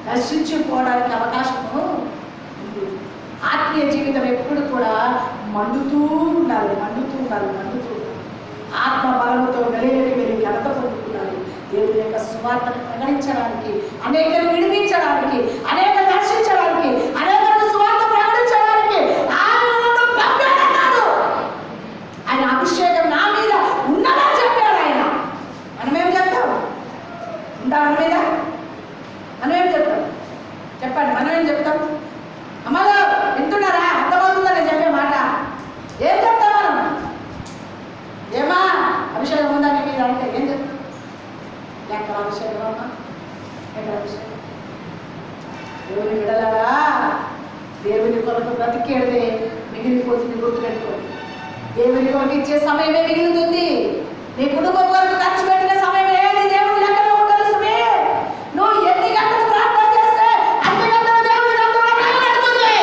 నశించిపోవడానికి అవకాశము ఉంది. ఆత్మీయ జీవితం ఎప్పుడు కూడా మండుతూ ఉండాలి, మండుతూ ఉండాలి, మండుతూ ఉండాలి. ఆత్మ బలముతో వెలివేకి వెళ్ళి ఘనత పొందుతున్నారు. దేవుని యొక్క సువార్తను ప్రకటించడానికి, అనేకలు విడిపించడానికి, అనేకలు రక్షించడానికి, అనేకలకు సువార్త ప్రకటించడానికి ఆయన అభిషేకం నా మీద ఉన్నదని చెప్పాడు ఆయన. మనమేం చెప్తాం? ఉంటా మన మీద? మనమేం చెప్తాం? చెప్పండి, మనమేం చెప్తాం? అమ్మగా వింటున్నారా? అర్థమవుతుందా నేను చెప్పే మాట? ఏం చెప్తాం మనం? ఏమా అభిషేకం ఉందా నీ మీద అంటే ఏం చెప్తాం? ఎక్కడ అభిషేకం అమ్మా? ఎక్కడ అభిషేకం? దేవుని విడలారా, దేవుని కొరకు బ్రతికేదే మిగిలిపోతుంది. గుర్తుపెట్టుకోండి. దేవుని కొరకు ఇచ్చే సమయమే మిగులుతుంది. నీ కుటుంబం కొరకు ఖర్చు పెట్టిన సమయమే నీ దేవుని లెక్కలో ఉండదు. సుమే, నువ్వు ఎన్ని గంటలు ప్రార్థన చేస్తే అన్ని గంటలు దేవుని గ్రంథంలో రాయబడుతుంది.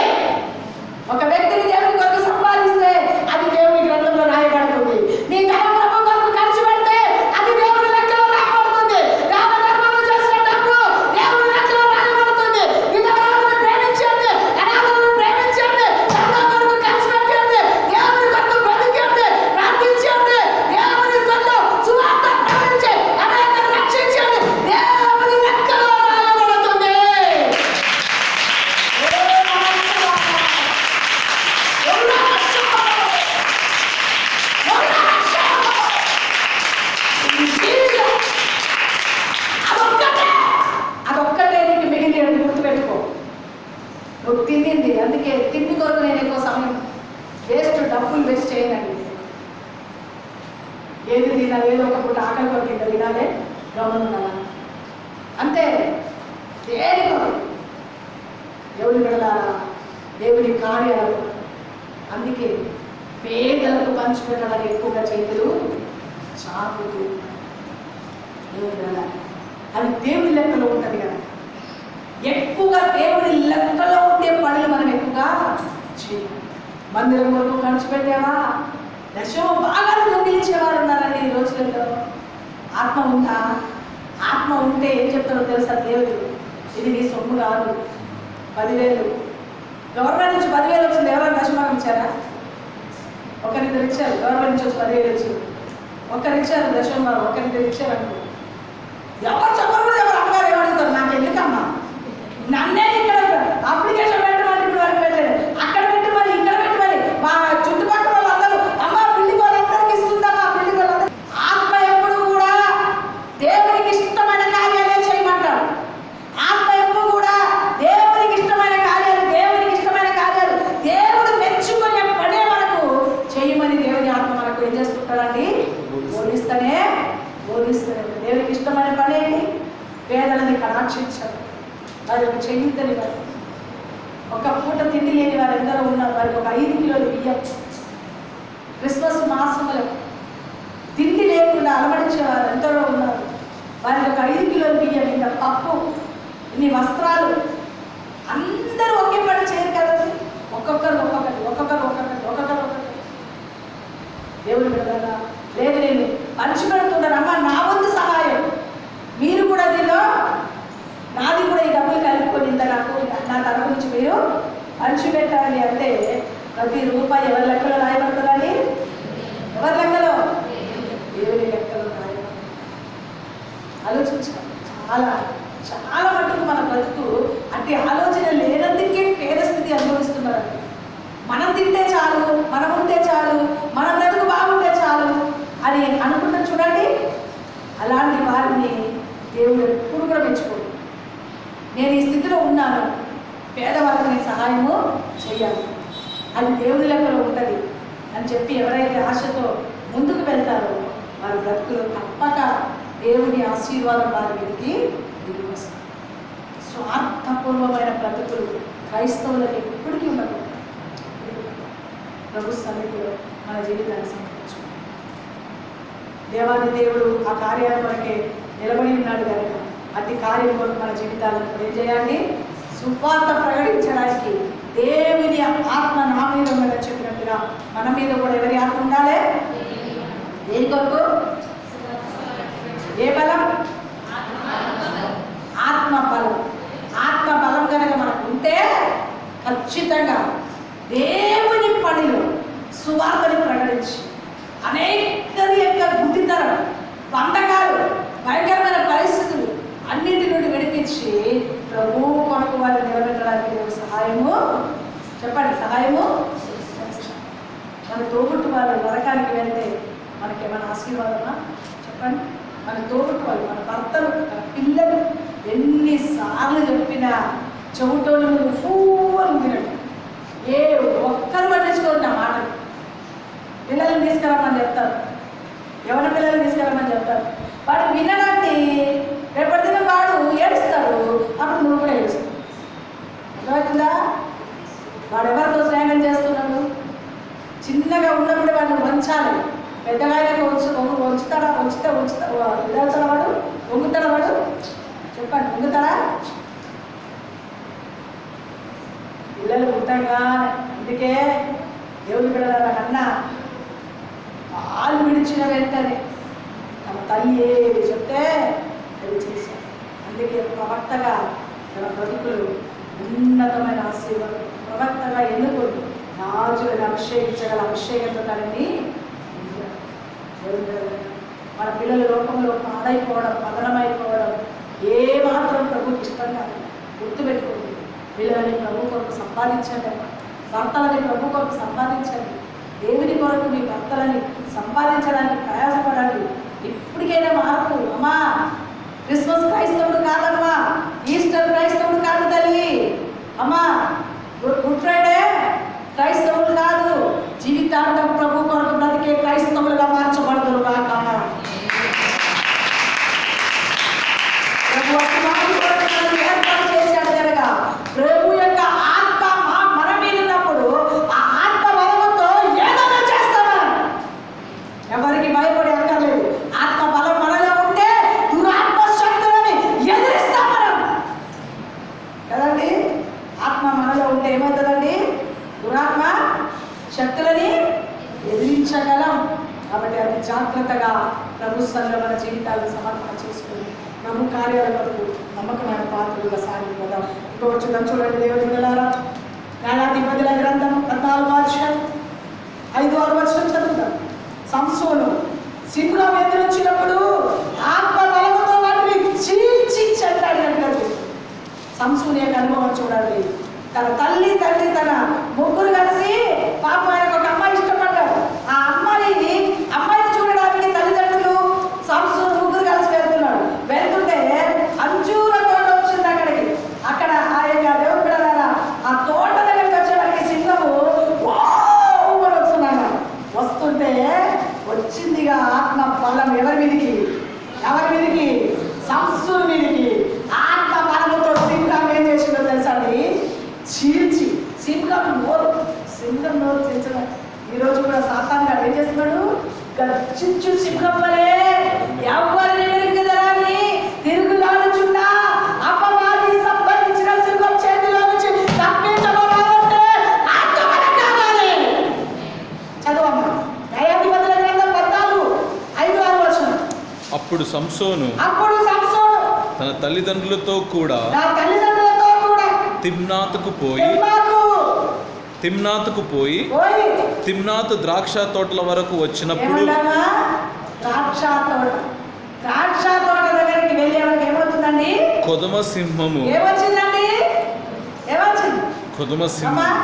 ఒక వ్యక్తిని దేవుని కొరకు సంపాదిస్తే అది దేవుని గ్రంథంలో రాయబడుతుంది. నీ ధన ప్రభు కొరకు ఖర్చు పెడితే అది దేవుని లెక్కలో రాయబడుతుంది. దాన ధర్మములు చేసిన డబ్బు దేవుని లెక్కలో రాయబడుతుంది. విధవరాలను ప్రేమించండి, అనాథలను ప్రేమించండి, సంఘం కొరకు ఖర్చు పెట్టండి, దేవుని కొరకు బ్రతికండి, ప్రార్థించండి, దేవుని కొరకు సువార్త ప్రకటించి అనేకలను రక్షించండి. దేవుని లెక్కలో రాయబడుతుంది. అదొక్కటే నీకు మిగిలి గుర్తుపెట్టుకో. నువ్వు తిండింది, అందుకే తిండి కొరకు నేను ఎక్కువ సమయం డబ్బులు వేస్ట్ చేయనండి. ఏది తినాలి, ఏదో ఒక పూట ఆకలి కొరకు ఇంత తినాలి, గమనుండాలా అంతే. దేని కొరకు? దేవుని బిడ్డలారా, దేవుని కార్యాలు. అందుకే పేదలకు పంచిపెట్టాలని ఎక్కువగా చేతులు చాపుతూ. దేవుని బిడ్డలారా, అది దేవుని లెక్కలో ఉంటుంది కదా. ఎక్కువగా దేవుని లెక్కలో ఉండే పనులు మనం ఎక్కువగా చేయాలి. మందిరం వరకు ఖర్చు పెట్టావా? దశమ భాగాలు దొంగిలించేవారు ఉన్నారండి ఈ రోజులలో. ఆత్మ ఉందా? ఆత్మ ఉంటే ఏం చెప్తారో తెలుసా దేవుడు? ఇది నీ సొమ్ము కాదు. 10,000 గవర్నమెంట్ నుంచి 10,000 వచ్చింది. ఎవరైనా దశమానం ఇచ్చారా? ఒకరిద్దరు ఇచ్చారు. గవర్నమెంట్ నుంచి వచ్చి 10,000 వచ్చింది. ఒకరు ఇచ్చారు దశమానం, ఒకరిద్దరు ఇచ్చారు అనుకో. ఎవరు చెప్పరు కూడా ఎవరు అమ్మగారు ఏమడుగుతారు? నాకు ఎందుకమ్మా? నన్నే ఇక్కడ అప్లికేషన్ పెట్టమని ఇప్పుడు వరకు పెట్టాడు. అక్కడ పెట్టి మరి ఇక్కడ పెట్టి మరి మా చుట్టుపక్కల వాళ్ళందరూ అమ్మ బిల్డింగ్ వాళ్ళందరికీ ఇస్తుందమ్మా, బిల్డింగ్ వాళ్ళందరూ. ఆత్మ ఎప్పుడు కూడా దేవునికి ఇష్టమైన కార్యాలే చేయమంటాడు. ఆత్మ ఎప్పుడు కూడా దేవునికి ఇష్టమైన కార్యాలు, దేవునికి ఇష్టమైన కార్యాలు, దేవుడు మెచ్చుకునే పనే మనకు చేయమని దేవుని ఆత్మ మనకు ఏం చేస్తుంటాడండి? బోధిస్తూనే. దేవునికి ఇష్టమైన పని ఏంటి? పేదలని కటాక్షించాడు. వారి యొక్క చెయ్యిద్దని వారు, ఒక పూట తిండి లేని వారు ఎందరో ఉన్నారు. వారికి ఒక 5 కిలోలు బియ్యం. క్రిస్మస్ మాసంలో తిండి లేకుండా అలమడించేవారు ఎందరో ఉన్నారు. వారికి ఒక 5 కిలోలు బియ్యం, ఇంత పప్పు, ఇన్ని వస్త్రాలు. అందరూ ఒకే పని చేయరు కదండి. ఒక్కొక్కరు ఒక్కొక్కటి, ఒక్కొక్కరు ఒక్కొక్కటి, ఒక్కొక్కరు ఒక్కొక్కటి. దేవుడు పెడతారా? లేదు, నేను పంచి పెడుతున్నానమ్మా, నా వంతు సహాయం. మీరు కూడా దీనిలో నాది కూడా ఈ డబ్బులు కలుపుకొని ఇంత నాకు నా తరపు నుంచి మీరు పంచి పెట్టాలి అంటే ప్రతి రూపాయి ఎవరి లెక్కలో రాయబడుతుందని? ఎవరి లెక్కలో? దేవుని లెక్కలో రాయబడుతుంది. ఆలోచించాలి. చాలా చాలా మటుకు మన బ్రతుకు అంటే ఆలోచన లేనందుకే పేద స్థితి అనుభవిస్తున్నారు. మనం తింటే చాలు, మనం ఉంటే చాలు, మన బ్రతుకు బాగుంటే చాలు అని అనుకుంటాం చూడండి. అలాంటి వారిని దేవుడు ఎప్పుడు కూడా మెచ్చుకోడు. నేను ఈ స్థితిలో ఉన్నాను, పేదవాళ్ళకి నేను సహాయము చేయాలి, అది దేవుని లెక్కలో ఉంటుంది అని చెప్పి ఎవరైతే ఆశతో ముందుకు వెళ్తారో వారి బ్రతుకులు తప్పక దేవుని ఆశీర్వాదం వారి మీదకి దిగి వస్తుంది. స్వార్థపూర్వమైన బ్రతుకులు క్రైస్తవులకు ఎప్పటికీ ఉండకూడదు. ప్రభు సన్నిధిలో మన జీవితాన్ని సమర్పించుకుంటాం. దేవాది దేవుడు ఆ కార్యాల వరకే నిలబడి ఉన్నాడు కనుక అతి కార్యం కొరకు మన జీవితాలను ఏం చేయాలి? సువార్త ప్రకటించడానికి దేవుని ఆత్మ నా మీద ఉందని చెప్పినట్టుగా మన మీద కూడా ఎవరి ఆత్మ ఉండాలి? దేని కొరకు? ఏ బలం? ఆత్మ బలం. ఆత్మ బలం కనుక మనకు ఉంటే ఖచ్చితంగా దేవుని పనిలో సువార్తని ప్రకటించి అనేకరి యొక్క గుడ్డితనం, వంటకాలు, భయంకరమైన పరిస్థితులు అన్నింటి నుండి విడిపించి ప్రభు కొరకు వారిని నిలబెట్టడానికి దేవుడు సహాయము చెప్పండి, సహాయము చేస్తాడు. మన తోబుట్టు వాళ్ళు నరకానికి వెళ్తే మనకేమైనా ఆశీర్వాదమా? చెప్పండి. మన తోబుట్టు వాళ్ళు, మన భర్తలు, మన పిల్లలు ఎన్నిసార్లు చెప్పినా చెవుటోళ్ళు ముందు ఫూలు తినట్టు ఏ ఒక్కరు పట్టించుకోండి నా మాటలు. పిల్లల్ని తీసుకురమ్మని చెప్తారు, ఎవరి పిల్లల్ని తీసుకురమ్మని చెప్తారు. వాడు వినడానికి రేపటి దినం వాడు ఏడుస్తాడు, అప్పుడు నువ్వు కూడా ఏడుస్తావు. అర్థమవుతుందా? వాడు ఎవరితో స్నేహం చేస్తున్నాడు? చిన్నగా ఉన్నప్పుడు వాడిని వంచాలి. పెద్దగా వంచుతాడా? ఇదవుతాడా వాడు? వంగుతాడా వాడు? చెప్పండి, వంగుతాడా? పిల్లలు పుట్టంగా అందుకే దేవుని పిల్లల అన్న పాలు విడిచిన వెంటనే తన తల్లి ఏది చెప్తే అది చేశారు. అందుకే ప్రవక్తగా తన బ్రతుకులు ఉన్నతమైన ఆశీర్వాదం. ప్రవక్తగా ఎన్నుకొని రాజులను అభిషేకించగల అభిషేకంతో తనని మన పిల్లల లోకంలో పాడైపోవడం, పతనమైపోవడం ఏ మాత్రం ప్రభుకి ఇష్టం కాదు. గుర్తుపెట్టుకోండి, పిల్లలని ప్రభు కొరకు సంపాదించండి, భర్తలని ప్రభు కొరకు సంపాదించండి. దేవుని కొరకు మీ భర్తలని సంపాదించడానికి ప్రయాసపడండి. ఇప్పటికైనా మార్పు. అమ్మా, క్రిస్మస్ క్రైస్తవుడు కాదమ్మా, ఈస్టర్ క్రైస్తవుడు కాదు తల్లి. అమ్మా, గుడ్ ఫ్రైడే క్రైస్తవులు కాదు, జీవితాంతం ప్రభు కొరకు బ్రతికే క్రైస్తవులుగా మార్చబడతారు కాక. ఏర్పాటు చేశాడు కనుక ప్రభు యొక్క ఆత్మ మన మీద ఉన్నప్పుడు ఆ ఆత్మ బలంతో ఏదైనా చేస్తాం మనం. ఎవరికి భయపడి అక్కర్లేదు. ఆత్మ బలం మనలో ఉంటే దురాత్మ శక్తులని ఎదిరిస్తాం మనం కదండి. ఆత్మ మనలో ఉంటే ఏమవుతుందండి? దురాత్మ శక్తులని ఎదిరించగలం. కాబట్టి అది జాగ్రత్తగా ప్రభుత్వంలో మన జీవితాలను సమర్పణ చేసుకుని ప్రభు కార్యాల వరకు నమ్మకమైన పాత్రలుగా సాగిపోదాం. ఇంకొచ్చుదాం చూడండి దేవుని పిల్లలారా. న్యాయాధిపతుల గ్రంథం 14వ అధ్యాయం 5-6 వచనం చదువుతాం. సంసోను సింహం ఎదురొచ్చినప్పుడు ఆత్మ బలముతో వాటిని చీల్చి చెండాడినట్టుగా చూస్తుంది. సంసోను యొక్క అనుభవం చూడండి. తన తల్లి, తండ్రి, తన ముగ్గురు కలిసి పాప ఆయనకు ఒక అమ్మాయి ఇష్టపడ్డాడు. ఆ అమ్మాయిని చూడడానికి తల్లిదండ్రులు సంసోను ముగ్గురు కలిసి వెళ్తున్నాడు. వెళ్తుంటే అంజూర తోట వచ్చింది అక్కడికి. అక్కడ ఆ యొక్క దేవుడు పిల్లలారా ఆ తోట దగ్గరికి వచ్చేవారికి సింహము వస్తున్నాడు. వస్తుంటే వచ్చిందిగా ఆత్మ బలం ఎవరి మీదికి? సంసోను మీదికి. ఆత్మ బలముతో సింహం ఏం చేసిందో తెలుసా అండి? చీల్చి సింహం నోరు చీల్చడం. ఈరోజు కూడా సాతాను గారు ఏం చేస్తున్నాడు? గర్జించు సింహం వలె ఎవరిని వెనుకదరాని తిరుగులాడుచున్న అపవాది సంబంధించిన సింహం చేతిలో నుంచి తప్పించబడాలంటే ఆత్మబలం కావాలి. చదవమ్మా. న్యాయాధిపతుల గ్రంథం 14:5-6 వచనం. అప్పుడు సంసోను తన తల్లిదండ్రులతో కూడా తిమ్నాతుకు పోయి తిమ్నాతుకు పోయి పోయి తిమ్నాతు ద్రాక్ష తోటల వరకు వచ్చినప్పుడు ఏమన్నారా? ద్రాక్ష తోట దగ్గరికి వెళ్ళేవారికి ఏమవుతుందండి? కొదమ సింహము ఏమొచ్చిందండి? ఏమొచ్చింది? కొదమ అమ్మా, సింహం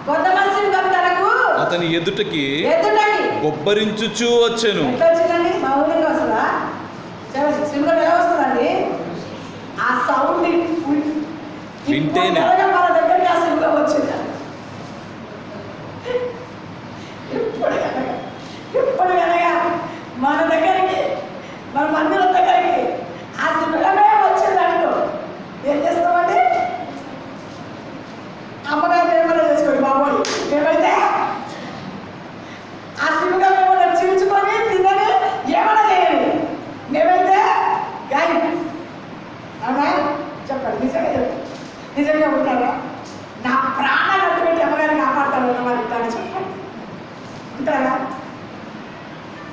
కొత్త సింహం తనకు అతని ఎదుటకి ఎదుటకి బొబ్బరించుచూ వచ్చెను. ఎట్లా వచ్చిందండి? మామూలుగా వస్తుందా? సింహం ఎలా వస్తుందండి? ఆ సౌండ్ వింటేనే. మన దగ్గరికి ఆ సింహం వచ్చింది. ఇప్పుడు కనుక మన దగ్గరికి, మన మందిరం దగ్గరికి ఆ సింహమే వచ్చింది అనుకో, ఏం చేస్తామండి? అమ్మగారు ఏమైనా చేసుకోండి బాబోయ్, మేమైతే ఆ సింహం ఏమైనా చీల్చుకొని తినని ఏమైనా చేయాలి, మేమైతే గాయ. అవునా? చెప్పండి, నిజంగా చెప్పండి. నిజంగా ఉంటారా? నా ప్రాణాలు అట్టుపెట్టి అమ్మగారిని కాపాడతారు అన్నవారు ఉంటారా? చెప్పండి, ఉంటారా?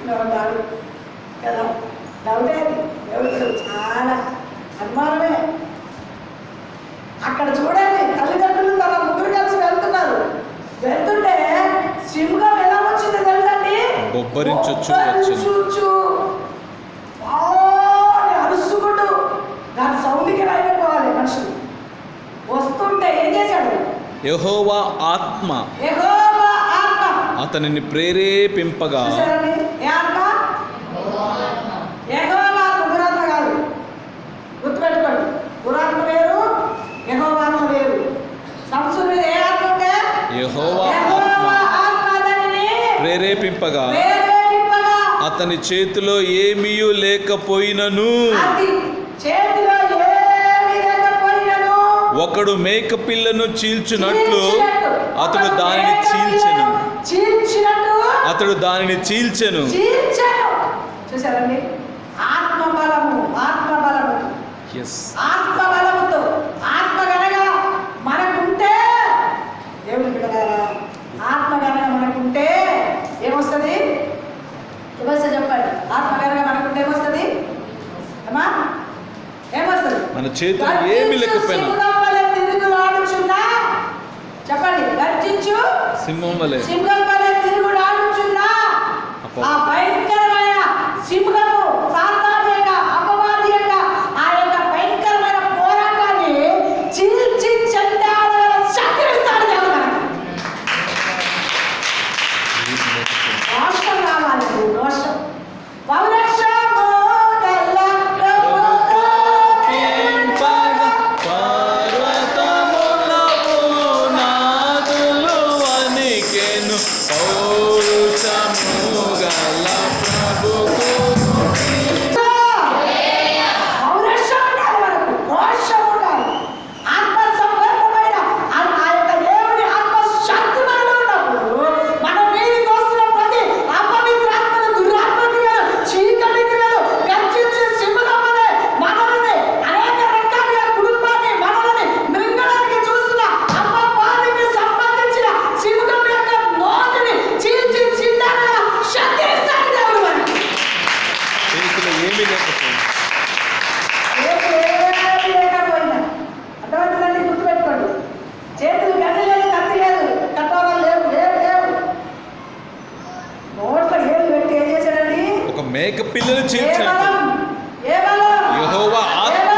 ఇలా ఉంటారు కదా. డౌటే అది. దేవుడు చాలా అనుమానమే. అక్కడ చూడండి, తల్లిదండ్రులు తన ముగ్గురు కలిసి వెళ్తుంటే సింహం ఎలా వచ్చిందో తెలుసండి? బొబ్బరించుచు అరుసుకుంటూ దాని సౌండ్కి అయిపోవాలి మనుషులు. వస్తుంటే ఏం చేశాడు? యెహోవా ఆత్మ అతనిని ప్రేరేపింపగా. చూశారండి? ఏ ఆత్మ? యెహోవా ఆత్మ, దురాత్మ కాదు. గుర్తుపెట్టుకోండి, దురాత్మ వేరు, యెహోవా ఆత్మ వేరు. సంవత్సరం మీద ఏ ఆత్మ ఉంటే? యెహోవా ఆత్మ ప్రేరేపింపగా అతని చేతిలో ఏమీయూ లేకపోయినను ఒకడు మేక పిల్లను చీల్చునట్లు అతడు దానిని చీల్చెను. చూసారండి? ఆత్మబలము ఎస్, ఆత్మబలముతో ఆత్మ గనక మనకుంటే, దేవుని బిడ్డలారా, ఆత్మ గనక మనకుంటే ఏమొస్తుంది? ఏమొస్తుంది చెప్పండి? ఆత్మ గనక మనకుంటే ఏమొస్తుంది? అమ్మా, ఏమొస్తుంది? మన చేతిలో ఏమీ లేకపోయినా చెప్పండి, గర్జించు సింహం వలె సింహం వలె తిరుగులాడుచున్నా ఆ భయంకరమైన సింహము, సాతాను యొక్క, అపవాది యొక్క ఆ యొక్క భయంకరమైన పోరాటాన్ని చీల్చి చెండాడగల శక్తి ఇస్తాడు దేవుడు మనకు. రోషం రావాలండి, రోషం. పౌరుషము గల ప్రభువుకు పర్వతముల పునాదులు వణికెను. పౌరుషము గల ప్రభుకు. పౌరుషం ఉండాలి మనకు, రోషం ఉండాలి. ఆత్మ సంబంధమైన ఆ యొక్క దేవుని ఆత్మ శక్తి మనలో ఉన్నప్పుడు మన మీదకి వస్తున్న ప్రతి అపవిత్ర ఆత్మలు, దురాత్మ క్రియలు, చీకటి క్రియలు, గర్జించే సింహం వలె మనల్ని అనేక రకాలుగా కుటుంబాన్ని మనల్ని మృంగడానికి చూస్తున్న అపవాదికి సంబంధించిన సింహం యొక్క నోటిని చీల్చి చిందాల శక్తి ఇస్తాడు దేవుడు మనకి. చేతిలో ఏమీ లేకపోయినా లేకపోయినా అర్థమవుతుందండి? గుర్తుపెట్టుకోండి, చేతులు గడ్డి లేదు, కత్తి లేదు, కట్టోరాలు లేవు, నోట్ల ఏళ్ళు పెట్టి ఏం చేశాడండి? ఒక మేక పిల్లను ఏ చీల్చాడు. బలం? యెహోవా ఆత్మ.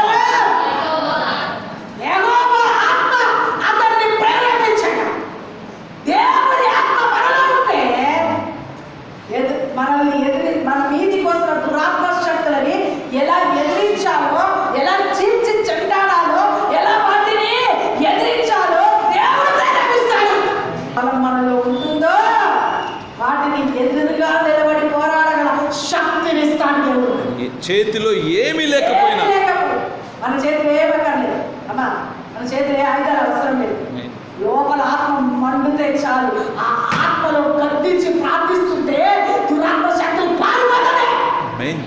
యెహోవా ఆత్మ అతన్ని ప్రేరేపించాడు. దేవుడి ఆత్మ మనలో ఉంటే మన మీదికి వస్తున్న దురాత్మ శక్తులని ఎలా ఎదిరించాలో, ఎలా చీల్చి చెండాడాలో, ఎలా వాటిని ఎదిరించాలో దేవుడు ప్రేరేపిస్తాడు. బలం మనలో ఉంటుందో వాటిని ఎదురుగా నిలబడి పోరాడగల శక్తిని ఇస్తాడు దేవుడు. చేతిలో ఏమీ లేకపోయినా మన చేతిలో ఏమక్కర్లేదు అమ్మా, మన చేతిలో ఏ ఆయుధాలు అవసరం లేదు. లోపల ఆత్మ మండుతే చాలు. ఆ ఆత్మలో గద్దించి ప్రార్థిస్తుంటే దురాత్మ శక్తులు పారిపోతుంది,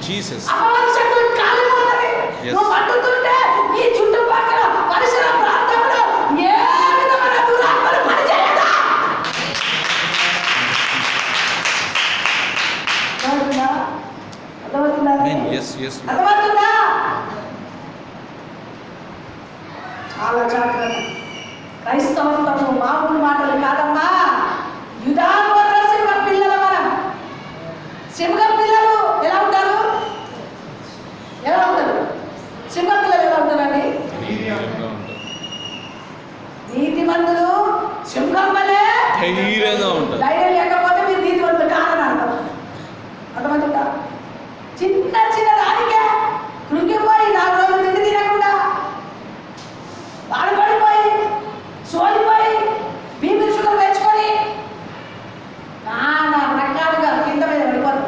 జీసస్. అపవాది శక్తులు కాలిపోతుంది. నువ్వు మండుతుంటే నీ చుట్టుపక్కల పరిసర ప్రాంతంలో ఏ విధమైన దురాత్మలు పనిచేయదా? అర్థమవుతుందా? అర్థమవుతుందా? చాలా జాగ్రత్త. క్రైస్తవంతో మామూలు మాటలు కాదమ్మా. యూదా గోత్ర సింహ పిల్లలు మనం. సింహ పిల్లలు ఎలా ఉంటారు? ఎలా ఉంటారు? సింహ పిల్లలు ఎలా ఉంటారండి? నీతిమంతులు సింహం వలె ధైర్యంగా ఉంటారు. ధైర్యం లేకపోతే మీరు నీతిమంతులు కాదని అర్థం. అర్థమవుతుందా? చిన్న చిన్న దానికే కృంగిపోయి 4 రోజులు తిండి తినకుండా బాధపడిపోయి సోలిపోయి బీపీ షుగర్ తెచ్చుకొని నానా రకాలుగా కింద మీద పడిపోతారు.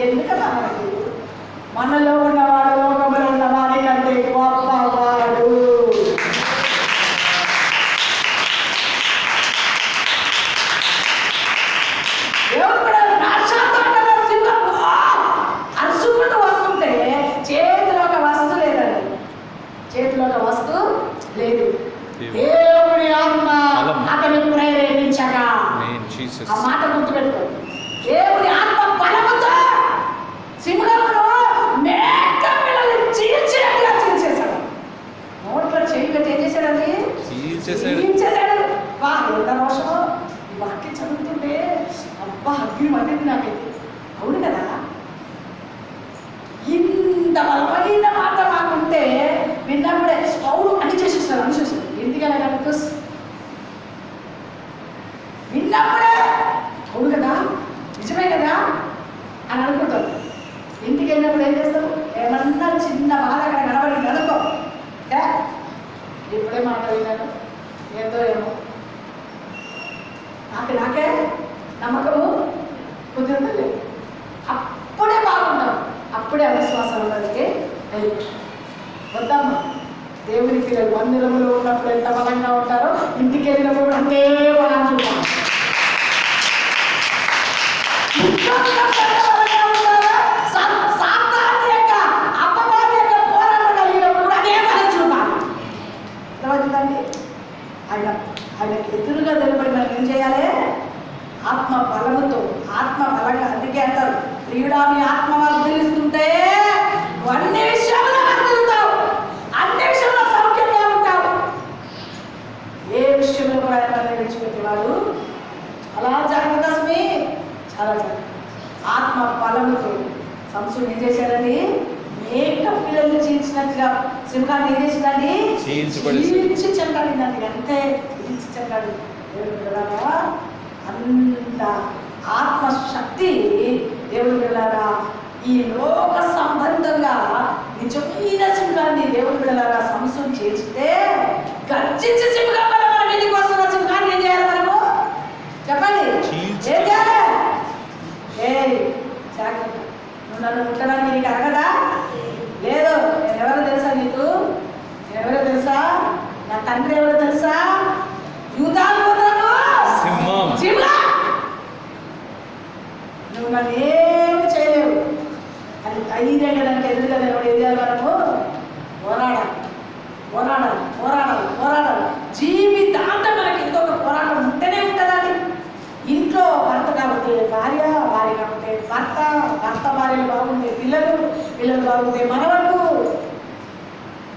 ఎందుకన్నా మనకి మనలో ఉన్నవాడు లోకంలో ఉన్నవాడి కంటే గొప్పవాడు. దేవుడు కూడా నాశాంతమైన సింహం అరుచుకుంటూ వస్తుంటే చేతిలో ఒక వస్తు లేదండి. చేతిలో ఒక వస్తు లేదు. దేవుని ఆత్మ అతని ప్రేరేపించగా. ఆ మాట గుర్తుపెట్టుకోండి. దేవుని ఆత్మ బలముతో సింహమును మేక పిల్లలు చీల్చినట్టుగా చీల్చేశాడు. నోట్లో చేయి పెట్టి ఏం చేశాడండి? చీల్చేశాడు. వా ఎంత రోషం! ఈ వాక్యం చదువుతుంటే అబ్బా అగ్ని మండింది నాకైతే. అవును కదా, ఇంత బలమైన మాట మాకుంటే విన్నప్పుడే పౌరు అన్ని చేసేస్తారు. అన్ని చేస్తారు. ఎందుకు అలా కనుక విన్నప్పుడే అవును కదా, నిజమే కదా అని అనుకుంటారు. ఇంటికి వెళ్ళినప్పుడు ఏం చేస్తావు? ఏమన్నా చిన్న బాధ అక్కడ కనబడి అనుకో, ఇప్పుడే మాట విన్నాను ఏదో ఏమో నాకే నమ్మకము కుదరదు. అప్పుడే బాగుంటాం. అప్పుడే అవిశ్వాసంలోకి వెళ్ళి వద్దామా. దేవుని పిల్లలు మందిరంలో ఉన్నప్పుడు ఎంత బలంగా ఉంటారో ఇంటికి వెళ్ళినప్పుడు అంతే బలం చూద్దాం. సాతాను యొక్క అపవాది యొక్క పోరాటం కలిగినప్పుడు కూడా అదే బలం చూపాలి. అర్థమవుతుందండి? ఆయనకి ఎదురుగా నిలబడి మనం ఏం చేయాలి? ఆత్మ బలముతో, ఆత్మ బలంగా. అందుకే అంటారు, ప్రియుడా మీ ఆత్మ వర్ధిల్లిస్తుంటే అన్ని విషయంలో వర్ధిల్లుతావు, అన్ని విషయంలో సౌఖ్యంగా ఉంటావు. ఏ విషయంలో కూడా ఆయన విడిచిపెట్టేవాడు. చాలా జాగ్రత్త స్మి, చాలా జాగ్రత్త. ఆత్మ బలముతో సంసుడు ఏం చేశాడండి? మేక పిల్లల్ని చీల్చినట్టుగా సింహాన్ని ఏం చేసిందండి? చీల్చి చెండాడిందండి. అంతే, చీల్చి చెండాడి. అంత ఆత్మశక్తి దేవుడు పిల్లలారా ఈ లోక సంబంధంగా నిజమైన సింహాన్ని దేవుడు పిల్లలారా సంసుడు చేస్తే గర్జించి సింహం వల్ల మన మీదకి వస్తున్న సింహాన్ని ఏం చేయాలి మనము? చెప్పండి, ఏం చేయాలి? జాగ్రత్త. నువ్వు నన్ను ముట్టడానికి నీకు అరగదా? లేదు. నేనెవరో తెలుసా నీకు? నేనెవరో తెలుసా? నా తండ్రి ఎవరో తెలుసా? యూదా గోత్రపు సింహం. నువ్వు నన్ను ఏమి చేయలేవు అని ధైర్యంగా దానికి ఎదురుగా నిలబడి ఏం చేయాలి మనము? పోరాడాలి, పోరాడాలి, పోరాడాలి, పోరాడాలి. జీవితాంతం మనకి ఏదో ఒక పోరాటం ఉంటేనే ఉంటుందండి. ఇంట్లో భర్త కాకపోతే భార్య, భార్య కాకపోతే భర్త, భర్త భార్యలు బాగుంటే పిల్లలు, పిల్లలు బాగుంటే మనవళ్ళు,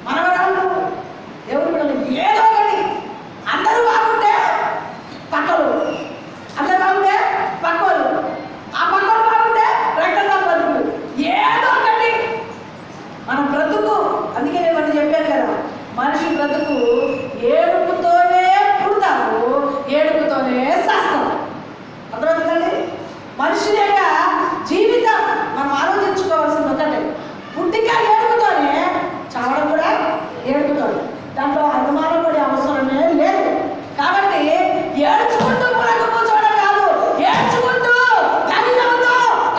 మనవరాళ్ళు, దేవుడు పిల్లలు ఏదో ఒకటి. అందరూ బాగుంటే పక్కలు, అందరూ బాగుంటే పక్కలు, ఆ పక్కలు బాగుంటే రక్త సంబంధులు, ఏదో ఒకటి మన బ్రతుకు. అందుకే నేను మనం చెప్పాను కదా, మనిషి బ్రతుకు ఏడుపుతోనే పుడతారు, ఏడుపుతోనే చేస్తారు. అర్థమవుతుందండి? మనిషి యొక్క జీవితం మనం ఆలోచించుకోవాల్సింది ఒకటే, పుట్టిక ఏడుపుతోనే, చావడం కూడా ఏడుపుతోనే. దాంట్లో అనుమానం పడే అవసరమే లేదు. కాబట్టి ఏడ్చుకుంటూ పురకు కూర్చోవడం కాదు, ఏడ్చుకుంటూ ధైర్యంతో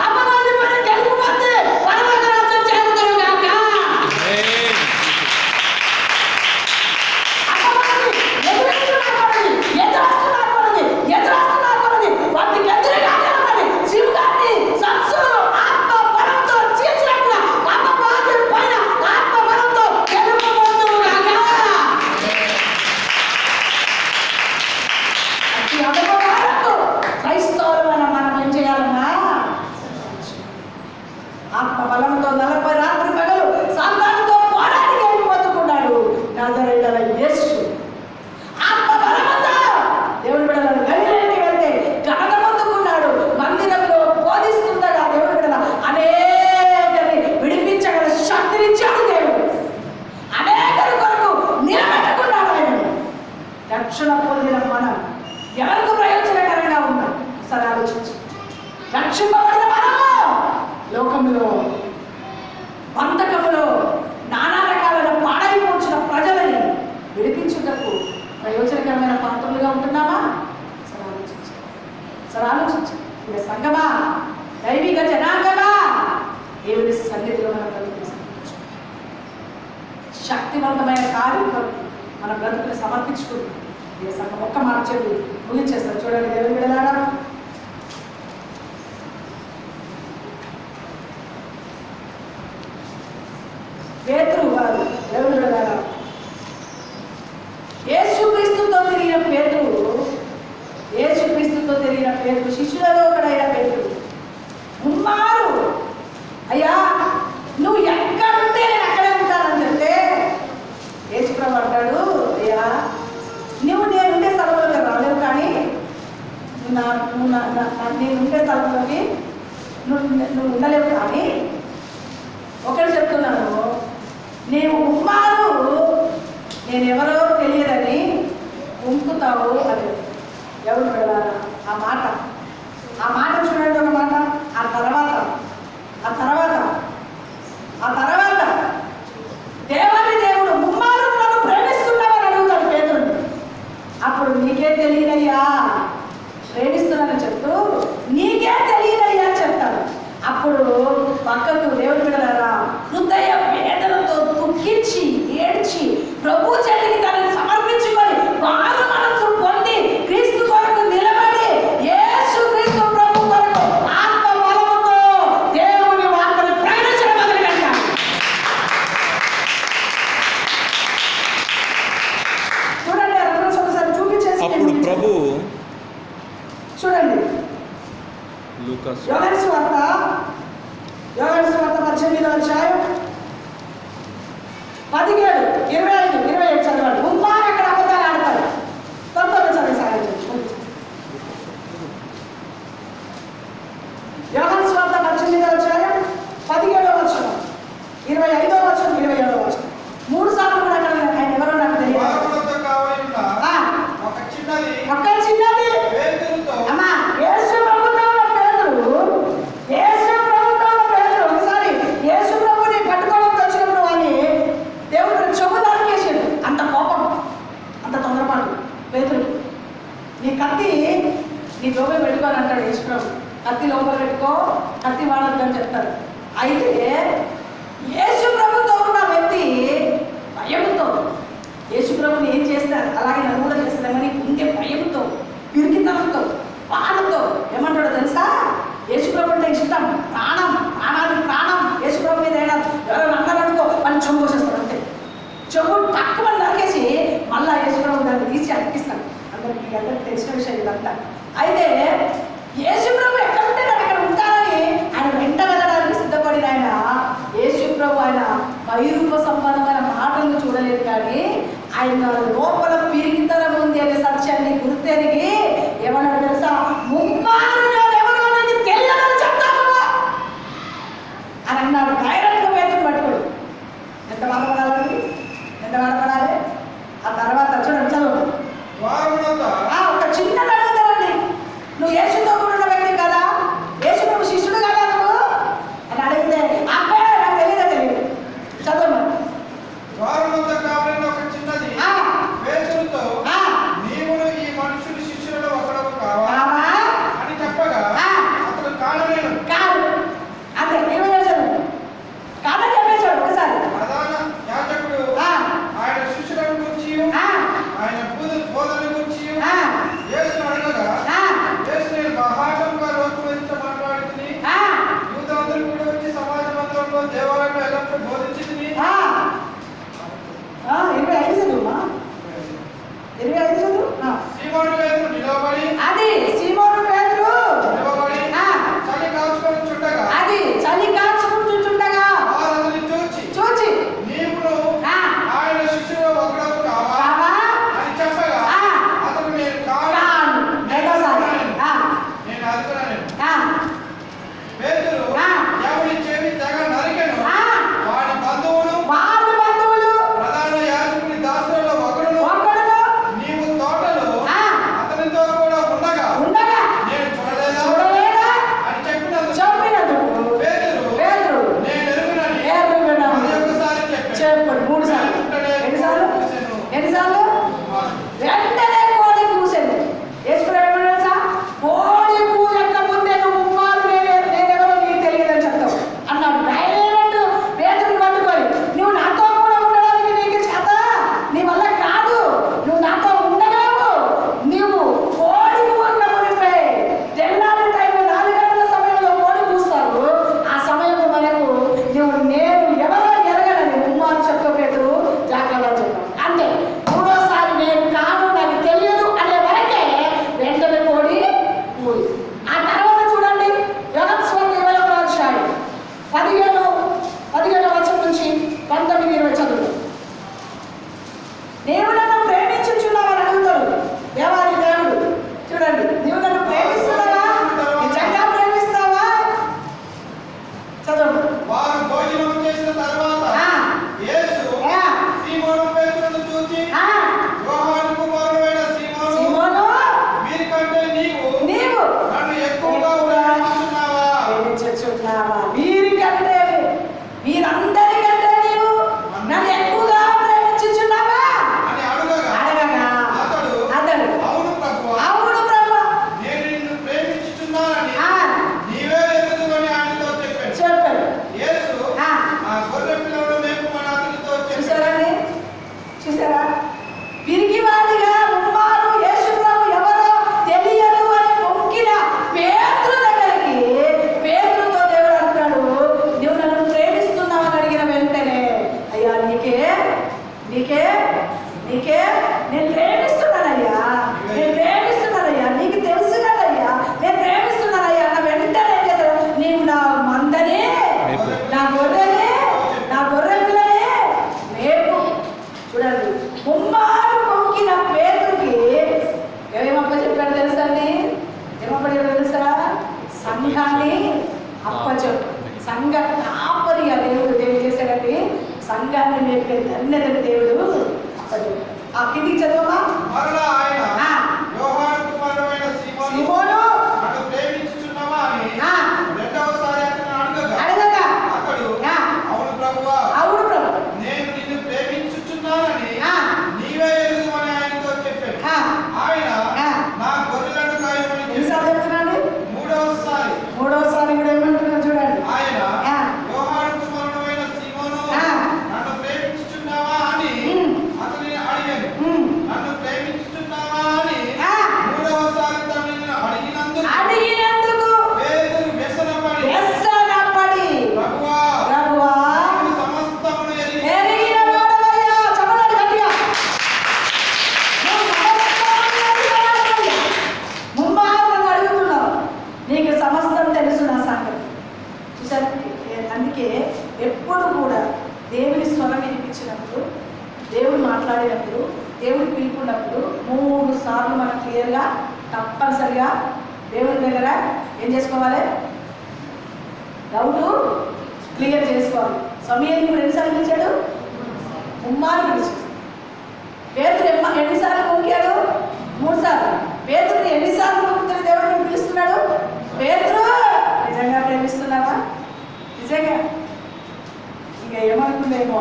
అపవాది పైన గెలుపుకొచ్చి పరలోక రాజ్యం చేరుదురు గాక. అపవాది ఎదురొస్తున్నా కొలది వాటికి ఎదురుగా నిలబడి సింహాన్ని ఆలోచించు. రక్షింపబడిన మనము లోకంలో బంధకములో నానా రకాలైన పాడైపోచిన ప్రజలని విడిపించుటకు ప్రయోజనకరమైన పాత్రలుగా ఉంటున్నామా? సరే ఆలోచించు. ఇక సంగమా, దైవిక జనాంగమా, దేవుని సన్నిధిలో మన బ్రతుకుని సమర్పించు. శక్తివంతమైన కార్యం మన బ్రతుకుని సమర్పించుకుంటాం. ఇక సంఘం ఒక్క మాట చెప్పి ముగించేస్తారు. చూడండి, దేవుని బిడ్డలారా, పేతురు వారు దేవుని బిడ్డలారా, యేసుక్రీస్తుతో తిరిగిన పేతురు శిష్యులలో ఒకడైన పేతురు ముమ్మారు, అయ్యా నువ్వు ఎక్కడుంటే నేను అక్కడే ఉంటానని చెప్తే యేసుప్రభు అంటాడు, అయ్యా నువ్వు నేనుండే స్థలంలోకి రాలేవు, కానీ నేనుండే స్థలంలోకి నువ్వు ఉండలేవు, కానీ ఒకటి చెప్తున్నాను, నేను ఉమ్మారు నేనెవరో తెలియదని ఉంపుతావు అని. ఎవరు వెళ్ళారా? ఆ మాట చూడండి. ఒక మాట, ఆ తర్వాత దేవుడు ముమ్మారు నన్ను ప్రేమిస్తున్నావని అడుగుతాడు పేతురుని. అప్పుడు నీకే తెలియనయ్యా ప్రేమిస్తున్నానని చెప్తూ నీకే తెలియనయ్యా చెప్తాడు. అప్పుడు పక్కకు దేవుని బిడ్డలారా, హృదయ వేదనతో దుఃఖించి ఏడ్చి ప్రభు చెల్లికి తనని సమర్పించుకొని వారు మనసు పొంది క్రీస్తు కొరకు నిలబడి యేసుక్రీస్తు ప్రభు కొరకు ఆత్మ బలముతో దేవుని వాక్యాన్ని ప్రకటించడం మొదలుపెట్టారు. చూడండి, రెఫరెన్స్ ఒకసారి చూపించేసి అప్పుడు ప్రభు చూడండి, లూకాసు యోహాను సువార్త 18వ అధ్యాయం 17, 25, 27 చదవండి. ముమ్మారు అక్కడ అబద్ధాలు ఆడతారు. తొందరగా చదివి సాయం చేయండి. యోహాను సువార్త 18వ అధ్యాయం 17వ వచనం, 25వ వచనం, 27వ వచనం. 3 సార్లు కూడా అక్కడ ఆయన ఎవరో నాకు తెలియదు. ఒక్క చిన్నది అమ్మా, యేసు ప్రభుత్వంలో పేతురు ఒకసారి యేసు ప్రభుని పట్టుకోవడానికి వచ్చినప్పుడు అని దేవుడు చెవు నరికేసాడు. అంత కోపం, అంత తొందరపాటు పేతురు. నీ కత్తి నీ లోపల పెట్టుకోని అంటాడు యేసు ప్రభు. కత్తి లోపల పెట్టుకో, కత్తి వాడద్దు అని చెప్తాడు. అయితే యేసు ప్రభుతో ఉన్న వ్యక్తి భయంతో యేసు ప్రభుని ఏం చేస్తారు అలాగే నన్ను కూడా చేస్తారు కానీ ఉండే భయంతో, పిరికితనంతో, బాధతో ఏమంటాడో తెలుసా? యేసు ప్రభు అంటే ఇష్టం, ప్రాణం యేసు ప్రభు మీద ఎవరైనా అన్నారనుకో అని చెంబు పోసేస్తాడు. అంతే, చెంబు తక్కువ నరికేసి మళ్ళా యేసు ప్రభు దాన్ని తీసి అనిపిస్తాడు. అందరికి తెలిసిన విషయం ఇదంతా. అయితే యేసు ప్రభు ఎక్కడ ఉంటే నేను అక్కడ ఉంటానని ఆయన వెంట వెళ్ళడానికి సిద్ధపడిన యేసు ప్రభు ఆయన వైరూప సంబంధమైన మాటలను చూడలేదు, కానీ ఆయన లోపల పిరిగితనం ఉంది అనే సత్యాన్ని గుర్తెరిగి ఏమన్నాడు తెలుసా? ముమ్మారు ఎవరు అనేది తెలియదని చెప్తాను అని అన్నాడు. డైరెక్ట్గా పేతురు పట్టుకోడు. ఎంత బాధపడాలి. ఆ తర్వాత చూడండి, చదువు. ఒక చిన్నది అడుగుతారండి, నువ్వు యేసుతో కూడా ఉన్న వ్యక్తి కదా, యేసు ప్రభు శిష్యుడు కదా నువ్వు అని అడిగితే అబ్బాయి నాకు తెలియదు. చదువు. ఒక చిన్నది పేతురుతో, నీవును ఈ మనుషులు శిష్యుల ప్రేమించుచున్నావా? వీరికంటే వీరందరికంటే నీవు నన్ను ఎక్కువగా ప్రేమించుచున్నావా అని అడగగా అడగగా అతడు అవును ప్రభువా, అవును ప్రభు నేను నిన్ను ప్రేమించుచున్నానని ఆ, నీవే ఎరుగుదువని ఆయనతో చెప్పాను. చెప్పాడు. యేసు ఆ, ఆ గొర్రె పిల్లలను మేపుమని అతనితో చెప్పాడు. చూసారండి, చూసారా? పిరికివాడిగా ఉమ్మారు యేసు ప్రభు ఎవరో తెలియదు అని మొక్కిన పేతురు దగ్గరికి పేతురుతో దేవుడు అంటున్నాడు, నువ్వు నన్ను ప్రేమిస్తున్నావు అని అడిగిన వెంటనే, అయ్యా నీకే నీకే నీకే నేను ప్రేమిస్తున్నానయ్యా, నేను ప్రేమిస్తున్నానయ్యా, నీకు తెలుసు కదయ్యా నేను ప్రేమిస్తున్నానయ్యా అన్న వెంటనే ఏం చేశాడు? నీవు నా మందని నా గొర్రెని నా గొర్రె పిల్లనే మేపు. చూడండి, ముమ్మారు మొక్కిన పేతురుకి ఏమప్ప చెప్పాడు తెలుసా అండి? ఏమప్ప చెప్పాడు తెలుసా? సంఘాన్ని అప్పచెప్పు. సంఘ కాపరిగా దేవుడు చేశాడండి. సంఘాన్ని మేపే ధన్యతని దేవుడు అప్పచెప్పాడు. ఆ కిందికి చదవమా. మరలా ఆయన ఆ. యోహాను కుమారుడైన సీమోను, సీమోను నన్ను ప్రేమించుచున్నావా అని ఆ. రెండవసారి అతను అడగగా అడగగా అతడు ఆ. అవును ప్రభువా, అవును ప్రభు నేను నిన్ను ప్రేమించుచున్నానని ఆ. నీవే ఎరుగుదువని ఆయనతో చెప్పాను. ఆ. ఆయన ఆ. నా గొర్రెలను కాయమని ఎన్నిసార్లు చెప్పాడు. చెప్తున్నాడు? మూడవసారి మూడవసారి కూడా ఏమంటున్నాడు చూడండి. ఆయన ఆ. యోహాను కుమారుడైన సీమోను, ఆ. నన్ను ప్రేమించుచున్నావా అని ఉమ్. అతనిని అడిగాను. ఉమ్. నన్ను ప్రేమించుచున్నావా అని ఆ. మూడవసారి తనని అడిగినందుకు అడిగినందుకు పేతురు వ్యసనపడి, వ్యసనపడి, ప్రభువా, ప్రభువా నీవు సమస్తమును ఎరిగిన వాడవయ్యా. చెప్పండి గట్టిగా. నువ్వు సమస్తమును ఎరిగిన వాడవయ్యా. ముమ్మారు నన్ను అడుగుతున్నావు, నీకు సమస్తం తెలుసు నా సంగతి. చూసారు? అందుకే ఎప్పుడు కూడా దేవుని స్వరం వినిపించినప్పుడు, దేవుడు మాట్లాడినప్పుడు, దేవుడు పిలుపున్నప్పుడు 3 సార్లు మనం క్లియర్గా తప్పనిసరిగా దేవుని దగ్గర ఏం చేసుకోవాలి? డౌట్ క్లియర్ చేసుకోవాలి. సమయాన్ని కూడా ఎన్నిసార్లు పిలిచాడు? ముమ్మారు పిలిచాడు. పేతురు ఎన్నిసార్లు మొక్కాడు? 3 సార్లు. పేతురుని ఎన్నిసార్లు మొక్కుతున్న దేవుడిని పిలుస్తున్నాడు? పేతురు నిజంగా ప్రేమిస్తున్నావా? నిజంగా ఇక ఏమనుకుందేమో,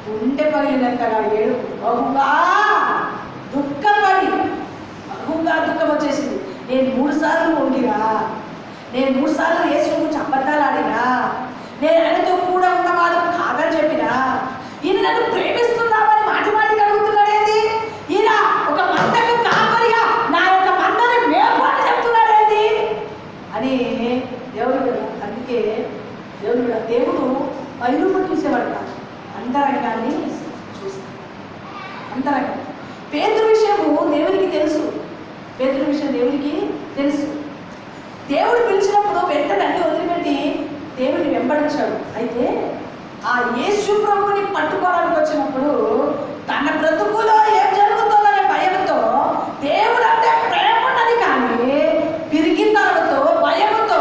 గుండె పగిలినంతగా ఏడు బహుగా దుఃఖపడి బహుగా దుఃఖం వచ్చేసింది. నేను 3 సార్లు వంగినా, నేను 3 సార్లు యేసు గురించి అబద్ధాలు ఆడినా, నేను ఆయనతో కూడా ఉన్నవాడు కాదని చెప్పినా, ఈయన నన్ను ప్రేమిస్తున్నామని మాటి మాటికి అడుగుతున్నాడేంటి? ఈయన ఒక మందకు కాపరిగా నా యొక్క మందని మేపు అని చెప్తున్నాడేంటి అని దేవుడు. అందుకే దేవుడు పైరూప చూసేవాడు కాదు, అంతరంగాన్ని చూస్తాడు. అంతరంగం. పేతురు విషయము దేవునికి తెలుసు. పేతురు విషయం దేవునికి తెలుసు. దేవుడు పిలిచినప్పుడు వెంటనే అన్ని వదిలిపెట్టి దేవుడిని వెంబడించాడు. అయితే ఆ యేసు ప్రభుని పట్టుకోవడానికి వచ్చినప్పుడు తన బ్రతుకులో ఏం జరుగుతుందనే భయంతో, దేవుడు అంటే ప్రేమ ఉన్నది కానీ పిరికితనంతో భయంతో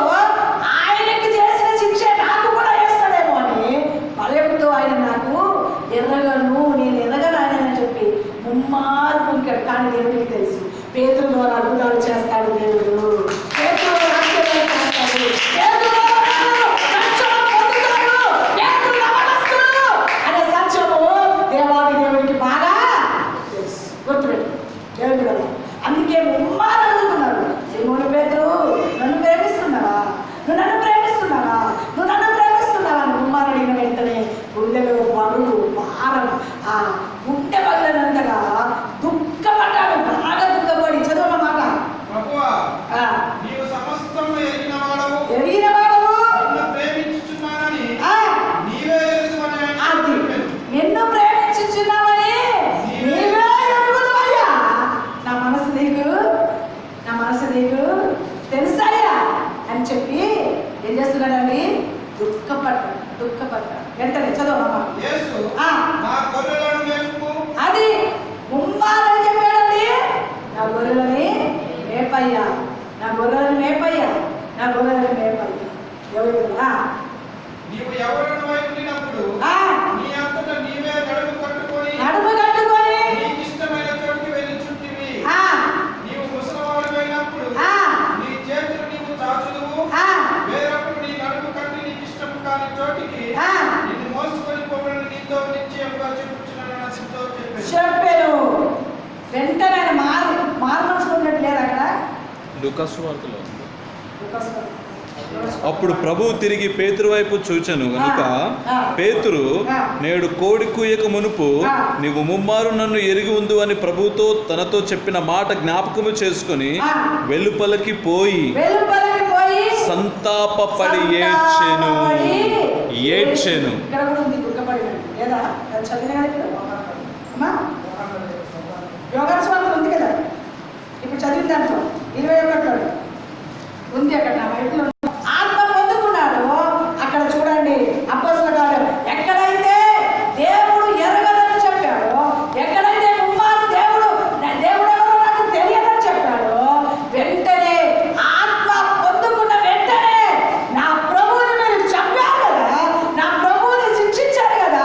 ఆయనకి చేసిన శిక్ష నాకు కూడా వేస్తాడేమో అని భయంతో ఆయన నాకు ఎర్రగను, నేను ఎర్రగను ఆయన అని చెప్పి ముమ్మారు పొంకాడు. కానీ దేవుడికి తెలుసు పేతురు ద్వారా అద్భుతాలు చేస్తాడు దేవుడు. పేతురు ద్వారా ఆశ్చర్యాలు చేస్తాడు. పేతురు ద్వారా రక్షణ పొందుతాడు. పేతురు నమ్మకస్తుడు అనే సత్యము దేవాది దేవుడికి బాగా తెలుసు. గుర్తుపెట్టు దేవుడు కదా. అందుకే ముమ్మారు అడుగుతున్నారు, సీమోను పేతురు నన్ను ప్రేమిస్తున్నావా? నువ్వు నన్ను ప్రేమిస్తున్నావా? నువ్వు నన్ను ప్రేమిస్తున్నావా? అని ముమ్మారు అడిగిన వెంటనే గుండెలో బరువు భారం, ఆ గుండె పగిలినంతగా దుఃఖపడ్డాడు. బాగా దుఃఖపడి చదవమాట. ప్రభువా, నీవు సమస్తమును ఎరిగిన వాడవు, ఎరిగిన వాడవు, నిన్ను ప్రేమించుచున్నానని ఆ, నీవే ఎరుగుదువని ఆయనతో అది చెప్పాను. నిన్ను ప్రేమించుచున్నామని నీవే ఎరుగుదువయ్యా. నా మనసు నీకు తెలుసాయా అని చెప్పి ఏం చేస్తున్నాడండి? దుఃఖపడ్డాడు. వెంటనే చదవమ్మా. యేసు ఆ. నా గొర్రెలను మేపుము, అది ముమ్మారని చెప్పాడండి. నా గొర్రెలని మేపయ్యా, నా గొర్రెలను మేపయ్యా, నా గొర్రెలను మేపయ్యా. ఎవరు? నీవు ఎవరిని వైపునప్పుడు ఆ. నీ అంతటా నీవే నడుము కట్టుకొని నడుము కట్టుకొని నీకు ఇష్టమైన చోటుకి వెళ్ళుచుంటివి. ఆ. నీవు ముసలివాడివైనప్పుడు ఆ. నీ చేతులు నీవు చాచుదువు, ఆ. వేరొకడు నీ లూకాసు వార్తలో ఉంది. అప్పుడు ప్రభువు తిరిగి పేతురు వైపు చూచెను గనుక పేతురు, నేడు కోడి కూయక మునుపు నీవు ముమ్మారు నన్ను ఎరిగి ఉందు అని ప్రభువుతో తనతో చెప్పిన మాట జ్ఞాపకము చేసుకుని వెలుపలకి పోయి సంతాపపడి ఏడ్చెను. ఇక్కడ కూడా ఉంది, దుఃఖపడినండి లేదా చదివిన అమ్మా యోగాను స్వార్థం ఉంది కదా, ఇప్పుడు చదివిన దాంట్లో 21లో ఉంది. అక్కడ నా బయటలో ఆత్మ పొందుకున్నాడు. అక్కడ చూడండి అపోస్తలుల కార్యం, ఎక్కడైతే దేవుడు ఎరగదని చెప్పాడో, ఎక్కడైతే ముమ్మారు దేవుడు ఎవరో నాకు తెలియదని చెప్పాడో, వెంటనే ఆత్మ పొందుకున్న వెంటనే నా ప్రభువుని మీరు చంపారు కదా, నా ప్రభువుని శిక్షించారు కదా,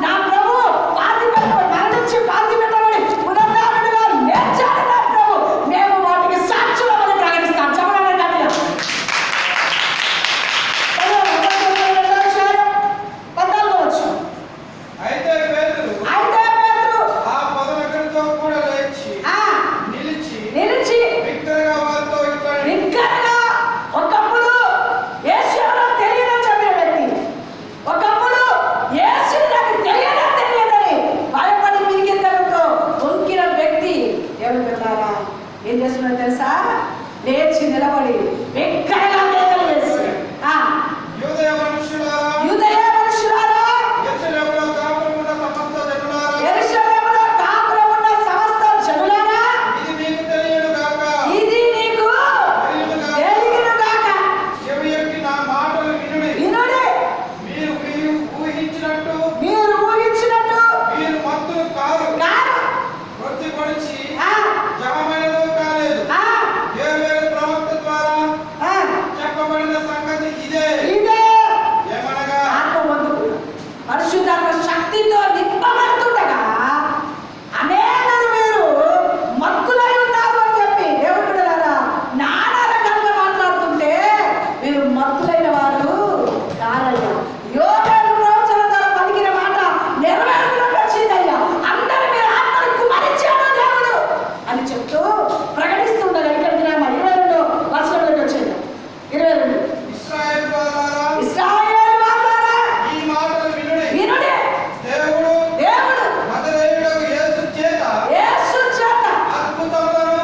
నా ప్రభు మరణించి పాతి పెట్టబడి పునరుద్ధానుడిగా లేచాడు నా ప్రభు, మేము వాటికి సాక్షులమని ప్రకటిస్తాం. చెప్పండి గట్టిగా. 14వ వచనం. అయితే పేతురు ఆ పదనొకరితో కూడా నిలిచి బిగ్గరగా వారితో బిగ్గరగా, ఒకప్పుడు యేసు ఎవరో తెలియదని చెప్పిన వ్యక్తి, ఒకప్పుడు యేసు నాకు తెలియదని భయపడి పిరికితనంతో వొంకిన వ్యక్తి ఎవరు పెట్టారా? ఏం చేస్తున్నారో తెలుసా? లేచి నిలబడి బిగ్గరగా కేకలు వేసి, యూదయ మనుషులారా, యెరూషలేములో కాపురమున్న సమస్త జనులారా, ఇది మీకు తెలియను గాక, చెవియొగ్గి నా మాటలు వినుడి. మీరు ఊహించినట్టు మీరు మత్తులు కారు, వృద్ధి పొడిచి జగమైనదో కాలేదు. యోవేలు ప్రవక్త ద్వారా చెప్పబడిన సంగతి ఇదే. ఏమనగా పరిశుద్ధాత్మ శక్తితో నింపబడుతుండగా అనేకులు మీరు మత్తులై ఉన్నారు అని చెప్పి దేవుడు బిడ్డలారా నానా రకాలుగా మాట్లాడుతుంటే మీరు మత్తులైన వారు కారయ్యా. యోవేలు ప్రవచన ద్వారా పలికిన మాట నెరవేరులోకి వచ్చిందయ్యా. అందరూ మీరు ఆత్మను కుమరించాడు దేవుడు అని చెప్తూ ప్రకటిస్తుండగా ఇక్కడికి నా 22 వచనంలోకి వచ్చేది. 22 ఇశ్రాయేలు వారారా, ఇశ్రాయేలు వారారా, ఈ మాటలు వినుడి. దేవుడు నజరేయుడగు యేసు చేత అద్భుతములను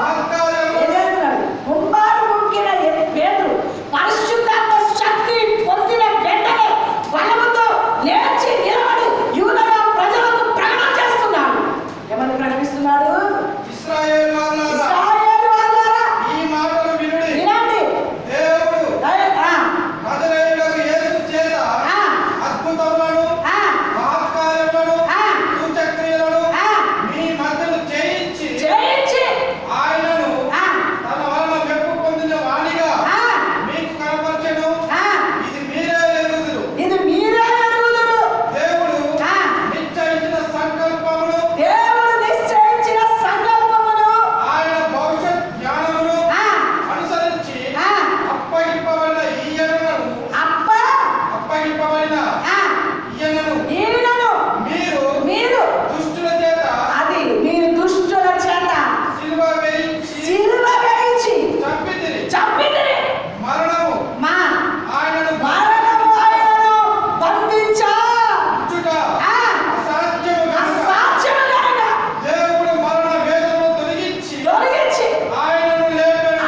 మహత్కార్యములను ఏం చేస్తున్నాడు? ముమ్మారు ముంకిన పేతురు పరిశుద్ధాత్మ శక్తి పొందిన వెంటనే బలముతో లేచి నిలబడి యూదయ ప్రజలకు ప్రకటన చేస్తున్నాడు. ఏమని ప్రకటిస్తున్నాడు? ఇశ్రాయేలు వారారా, ఇశ్రాయేలు వారలారా, ఈ మాటలు వినుడి. వినండి. దేవుడు నజరేయుడగు యేసు చేత అద్భుతములను మహత్కార్యములను సూచక్రియలను మీ మధ్యను చేయించి ఆయనను తన వలన మెప్పు పొందిన వానిగా మీకు కనపరచెను. ఇది మీరే ఎరుగుదురు. దేవుడు నిశ్చయించిన సంకల్పమును ఆయన భవిష్యత్ జ్ఞానమును అనుసరించి అప్పగింపబడిన ఈయనను మీరు దుష్టుల చేత సిలువ వేయించి చంపితిరి. మరణము ఆయనను ఉంచుట అసాధ్యము గనుక దేవుడు మరణ వేదనను తొలగించి ఆయనను లేపెను.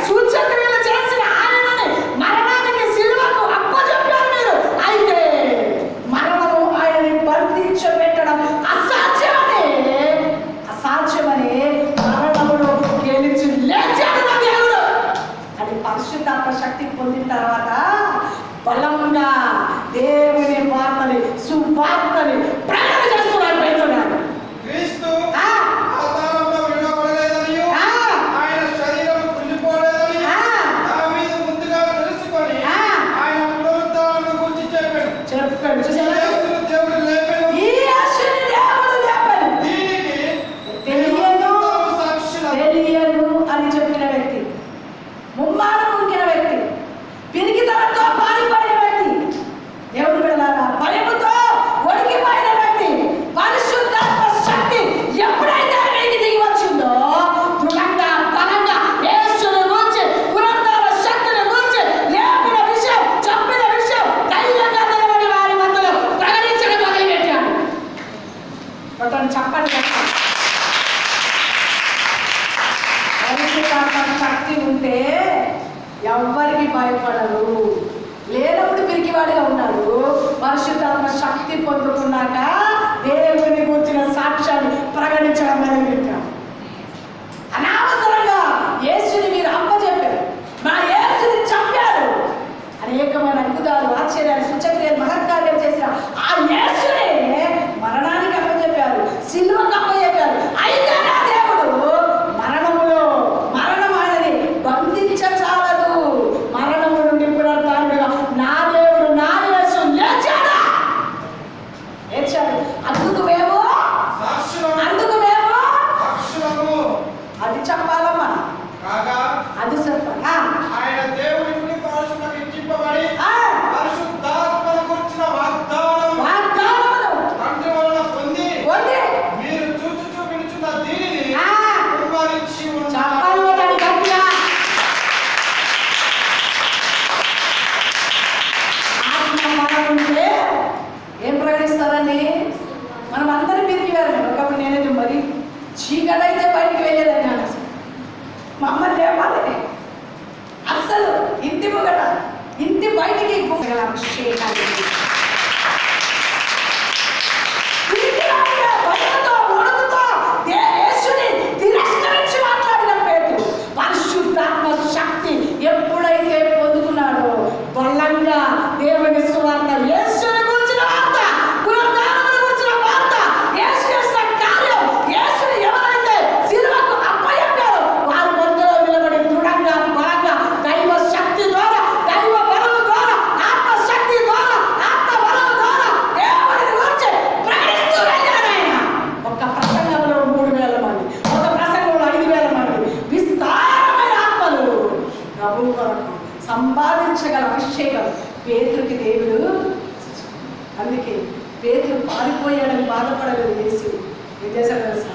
సూచక్రియలు చేసిన ఆయనని మరణానికి సిలువకు అప్పచెప్పారు మీరు. అయితే మరణము ఆయనని బంధించబెట్టడం అసాధ్యమని మరణమును గెలిచి లేచాడు నా దేవుడు అని పరిశుద్ధాత్మ శక్తి పొందిన తర్వాత బలంగా దేవుని సువార్తని ప్రకటన చేస్తున్నాడు పేతురు. క్రీస్తు అవతారంలో విడవబడలేదనియు ఆయన శరీరం కుళ్ళిపోలేదనియు దావీదు ముందుగా తెలుసుకొని ఆయన పునరుద్ధానమును గురించి చెప్పాడు. చూసారా? యేసును దేవుడు లేపెను. ఈ యేసుని దేవుడు లేపాడు. దీనికి తెలియను సాక్షులు అని చెప్పిన వ్యక్తి, ముమ్మారు ముంకిన వ్యక్తి, పిరికితనంతో పారిపడిన వ్యక్తి, దేవుడు బిడ్డలారా భయముతో ఒకటి చెప్పండి. పరిశుద్ధాత్మ శక్తి ఉంటే ఎవ్వరికి భయపడరు. లేనప్పుడు పిరికివాడిగా ఉన్నాడు. పరిశుద్ధాత్మ శక్తి పొందుకున్నాక దేవుని గురించిన సాక్ష్యాన్ని ప్రకటించడం మొదలుపెట్టాడు. అనవసరంగా యేసుని మీరు అప్పచెప్పారు, మా యేసుని చంపారు. అనేకమైన అద్భుతాలు, ఆశ్చర్యాలు, సూచక్రియలు, మహత్కార్యాలు చేసిన ఆ యేసుని మరణానికి అప్పచెప్పారు, సిలువకు అప్పచెప్పారు. అయితే నా దేవుడు మరణం ఆయనని బంధించచాలదు. మరణము నుండి పునరుద్ధానుడుగా నా దేవుడు నా యేసు లేచాడు. అందుకు మేము అది చెప్పాలమ్మా, అది చెప్పాలా? ఆయన దేవుని నుండి పరిశుద్ధతకు ఇచ్చింపబడి పరిశుద్ధాత్మను గురించిన వాగ్దానమును తండ్రి వలన పొంది మీరు చూచుచూ వినుచున్న దీనిని కుమ్మరించి ఉన్నారు. ఏం ప్రకటిస్తారని మనం అందరూ పిరికివారు. ఒకప్పుడు నేనైతే మరి చీకటైతే బయటికి వెళ్ళేదని అసలు మా అమ్మ లేవాలి. అస్సలు ఇంటి ముంగట ఇంటి బయటికి అభిషేకాలు తిరస్కరించి మాట్లాడిన పేరు పరిశుద్ధాత్మ శక్తి ఎప్పుడైతే పొందుకున్నాడో బలంగా దేవుని సువార్త, యేసుని గురించిన వార్త, పునరుద్ధానమును గురించిన వార్త, యేసు చేసిన కార్యం, యేసుని ఎవరైతే సిలువకు అప్పచెప్పారో వారి మధ్యలో నిలబడి దృఢంగా బలంగా దైవ శక్తి ద్వారా, దైవ బలము ద్వారా, ఆత్మ శక్తి ద్వారా, ఆత్మ బలము ద్వారా దేవుని గురించి ప్రకటిస్తూ వెళ్ళారు. ఆయన ఒక ప్రసంగంలో 3,000 మంది, ఒక ప్రసంగంలో 5,000 మంది విస్తారమైన ఆత్మలు ప్రభు కొరకు సంపాదించగల అభిషేకం పేతురుకి దేవుడు. అందుకే పేతురు పారిపోయాడని బాధపడలేదు యేసు. ఏం చేశాడు తెలుసా?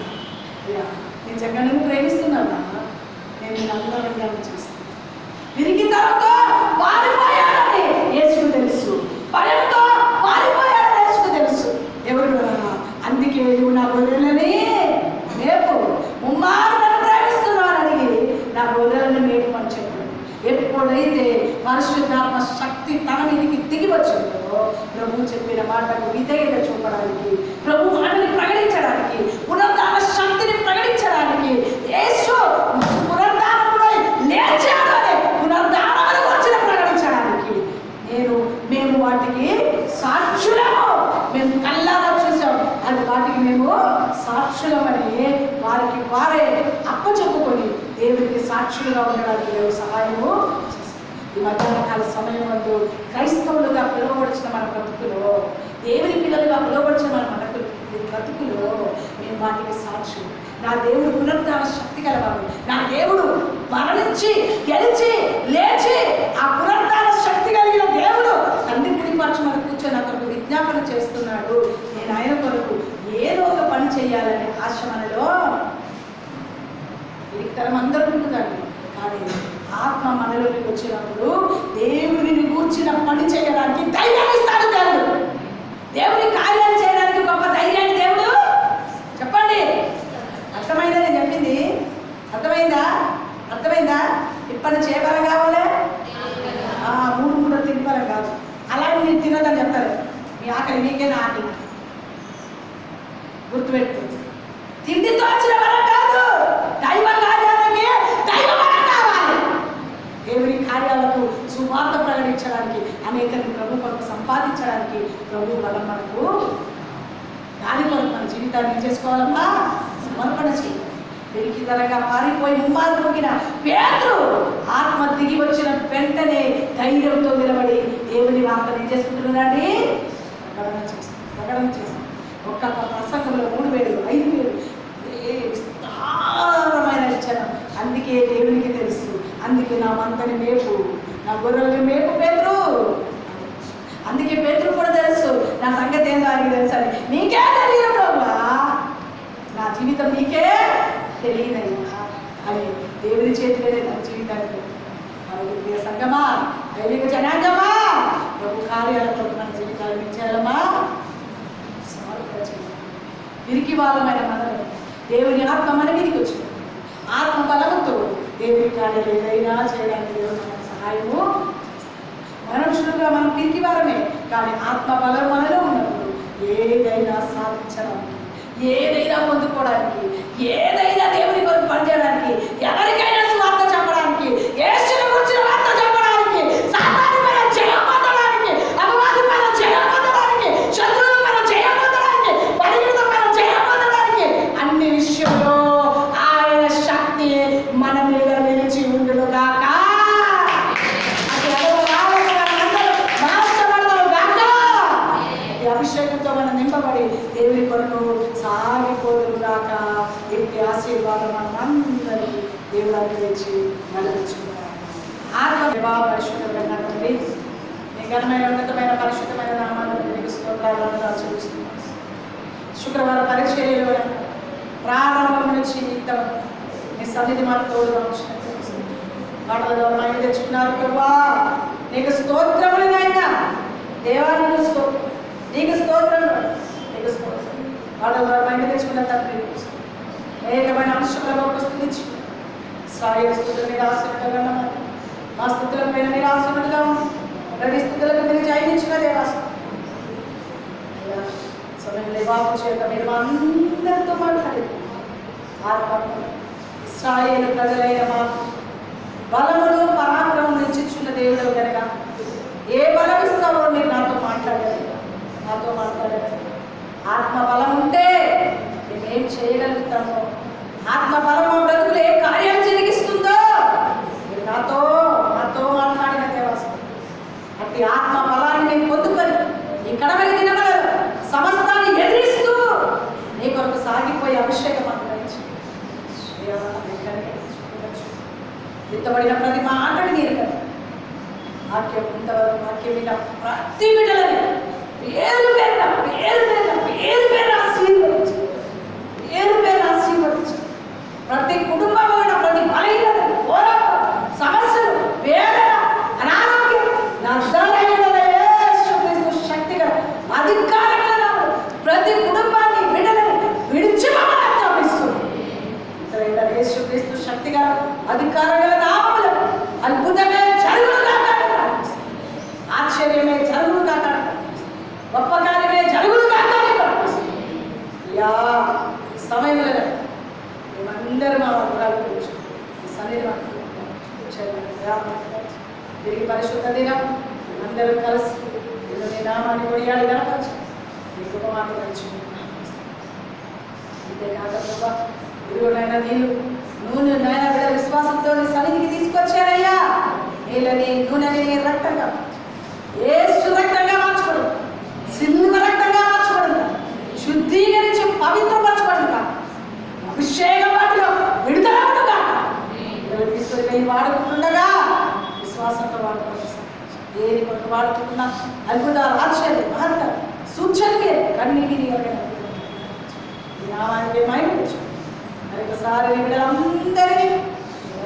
అయ్యా నిజంగా నేను ప్రేమిస్తున్నానా, నేను నేను అందరంగా చేస్తాను. విరిగి తర్వాత పారిపోయాడని యేసుకు తెలుసు, భయంతో పారిపోయాడని యేసుకు తెలుసు. ఎవరు కదా? అందుకే నువ్వు నా గొర్రెలని మేపు, ముమ్మారు నన్ను ప్రేమిస్తున్నానని నా గొర్రెలను మేపు అని చెప్పాడు. ఎప్పుడైతే పరిశుద్ధాత్మ శక్తి తన మీదకి దిగి వచ్చిందో ప్రభు చెప్పిన మాటకు విధేయత చూపడానికి, ప్రభు మాటని ప్రకటించడానికి, పునరుద్ధాన శక్తిని ప్రకటించడానికి, యేసు పునరుద్ధానముడై లేచాడు అనే పునరుద్ధానమును వచ్చిన ప్రకటించడానికి మేము వాటికి సాక్షులము. మేము కళ్ళారా చూసాం, అది వాటికి మేము సాక్షులమని వారికి వారే అప్పచెప్పుకొని దేవునికి సాక్షులుగా ఉండడానికి దేవుడు సహాయము చేశాడు. ఈ మధ్యాహ్న కాల సమయం ముందు క్రైస్తవులుగా పిలువబడిచిన మన బ్రతుకులో, దేవుని పిల్లలుగా పిలువబడిచిన మన బ్రతుకులో మేము వాటికి సాక్షులు. నా దేవుడు పునరుద్ధాన శక్తి కలవాడు. నా దేవుడు మరణించి గెలిచి లేచి ఆ పునరుద్ధాన శక్తి కలిగిన దేవుడు తండ్రి కుడి పక్షమున కూర్చొని నా కొరకు విజ్ఞాపన చేస్తున్నాడు. నేను ఆయన కొరకు ఏదో ఒక పని చేయాలనే ఆశ మనలో తరం అందరూ ఉంటుందండి. కానీ ఆత్మ మనలోకి వచ్చినప్పుడు దేవుడిని కూర్చిన పని చేయడానికి ధైర్యాన్ని ఇస్తాడు దేవుడు. దేవుని కార్యాలు చేయడానికి గొప్ప ధైర్యాన్ని దేవుడు. చెప్పండి, అర్థమైందా నేను చెప్పింది? అర్థమైందా? ఇప్పటి చేయబలం కావాలి, 3 తిండి బలం కాదు. అలాగే మీరు తినదని చెప్తారు. మీ ఆకలి మీకేనా ఆకలి? గుర్తుపెట్టు, తిండితో వచ్చిన బలం కాదు, దైవ కార్యాలకి దైవ బలం కావాలి. దేవుని కార్యాలకు సువార్త ప్రకటించడానికి, అనేకని ప్రభు కొరకు సంపాదించడానికి ప్రభు బలం మనకు. దాని కొరకు మన జీవితాన్ని ఏం చేసుకోవాలమ్మా? సమర్పణ చేయాలి. పెరిగి ధరగా పారిపోయి ముమ్మారు పోగిన పేతురు ఆత్మ దిగి వచ్చిన వెంటనే ధైర్యంతో నిలబడి దేవుని వార్తను ఏం చేసుకుంటున్నాడండి? ప్రకటన చేస్తాం. ఒక్కొక్క ప్రసంగంలో 3,000, 5,000 విస్తారమైన ఇచ్చాను. అందుకే దేవునికి తెలుసు. అందుకే నా మంతని మేపు, నా గొర్రెల్ని మేపు పేతురు. అందుకే పేతురు కూడా తెలుసు నా సంగతి ఏందో ఆయనకి తెలుసు అని. నీకే తెలియదు ప్రభా, నా జీవితం నీకే తెలియదయ్యా అని దేవుని చేతిలోనే నా జీవితాన్ని. కాబట్టి సంగమా, దైవిక జనాంగమా, ప్రభు కార్యాలతో మన జీవితాలను ఇచ్చేయాలమ్మా. సమర్పణ చేయాలి. పిరికి వాళ్ళమైన మనల్ని దేవుని ఆత్మ మన మీదకి వచ్చింది. ఆత్మ బలంతో దేవుని కార్యాలు ఏదైనా చేయడానికి దేవుడు మనకు సహాయము. మనుషులుగా మనం పిరికి వారమే, కానీ ఆత్మ బలం మనలో ఉన్నప్పుడు ఏదైనా సాధించడానికి, ఏదైనా పొందుకోవడానికి, ఏదైనా దేవుని కొరకు పనిచేయడానికి, ఎవరికైనా స్వార్థ చెప్పడానికి, యేసుని గురించిన వార్త చెప్పడానికి, సాతాను పైన జయం పొందడానికి, అపవాది పైన జయం పొందడానికి, శత్రువుల పైన జయం పొందడానికి, పరిగెత్త పైన జయం పొందడానికి, అన్ని విషయంలో ఆయన శక్తి మన మీద నిలిచి ఉండునుగాక. అభిషేకంతో మనం నింపబడి దేవుని కొరకు సాగిపోదురుగాక. ఇంటి ఆశీర్వాదం మనందరికీ దేవుడు అనుగ్రహించి నడిపించుకుంటారు. ఆత్మ పరిశుద్ధమైన తండ్రి, మీ ఘనమైన ఉన్నతమైన పరిశుద్ధమైన నామాలను తిరిగి స్తోత్రాలను ఆచరిస్తున్నాం. శుక్రవారం పరిచర్యలో ప్రారంభం నుంచి ఇంతవరకు మీ సన్నిధి మాకు తోడుగా ఉంచినట్టు మాటల ద్వారా మైన తెచ్చుకున్నారు ప్రభా. నీకు స్తోత్రములు నాయనా, దేవా నీకు స్తోత్రం, నీకు స్తోత్రం, నీకు స్తోత్రం. మాటల ద్వారా మైన తెచ్చుకున్న తండ్రి అనేకమైన అంశంలో స్థుతించి ఇశ్రాయేలు స్థుతుల మీద ఆశీర్వాదంగా ఉన్నారు. మా స్థుతుల పైన మీరు ఆశీర్వాదంగా ఉంది. ప్రతి స్థుతులకు మీరు జయించిన దేవాసం సమయంలో బాబు చేత మీరు అందరితో మాట్లాడి ఆత్మ ఇశ్రాయేలు ప్రజలైన మాకు బలమును పరాక్రమం నిశ్చిచ్చున్న దేవుడు కనుక ఏ బలం ఇస్తావో మీరు నాతో మాట్లాడారు. ఆత్మ బలం ఉంటే మేమేం చేయగలుగుతామో, ఆత్మ బలం మా బ్రతుకులు ఏ కార్యాలు జరిగిస్తుందో మీరు నాతో మాట్లాడిన దేవాసం. అట్టి ఆత్మ బలాన్ని మేము పొందుకొని ఈ కడవరి దినములలో సమస్తాన్ని ఎదిరిస్తూ నీ కొరకు సాగిపోయే అభిషేకం అనుగ్రహించి విత్తబడిన ప్రతి మాటని నీరు కదా వాక్యం ఇంతవరకు వాక్యం విన్న ప్రతి బిడ్డలని పేరు ఆశీర్వదించి ప్రతి కుటుంబంలో ప్రతి బలహీనత, పోరాటం, సమస్యలు, వేదన, అనారోగ్యం యేసుక్రీస్తు శక్తిగా అధికారమైన ప్రతి కుటుంబాన్ని బిడ్డలని విడిచిపోమని ఆజ్ఞాపిస్తుంది. యేసుక్రీస్తు శక్తిగా అధికారమైన నామములు అద్భుతమే జరుగును కాక, ఆశ్చర్యమే జరుగును కాక, గొప్ప కార్యమే జరుగును కాక. సమయంలో మేమందరూ మా వర్గాలు గురించి సన్నిధి తిరిగి పరిశుద్ధ దినం అందరూ కలిసి నేను నీ నామాన్ని కొడియాడి కనపరచు, నీ కుటుంబాన్ని పంచుకుంటున్నాను. అంతేకాక ప్రభా, ఇదిగోనైనా నూనె నాయన బిడ్డ విశ్వాసంతో నీ సన్నిధికి తీసుకొచ్చారయ్యా. నీళ్ళని నూనెని నీ రక్తంగా యేసు రక్తంగా మార్చబడు, సిల్వ రక్తంగా మార్చబడు, శుద్ధీకరించి పవిత్రపరచబడు కాక, అభిషేకం వాటిలో విడుదలవును కాక. తీసుకొని వెళ్ళి వాడుకుంటుండగా విశ్వాసంతో వాడుకోవాలి. దేని కొరకు వాడుకుంటున్నా అద్భుతాలు, ఆశ్చర్యం, మహత్త సూచనలే కన్నీటి నామానికి మైన తెచ్చు. మరొకసారి బిడ్డలందరినీ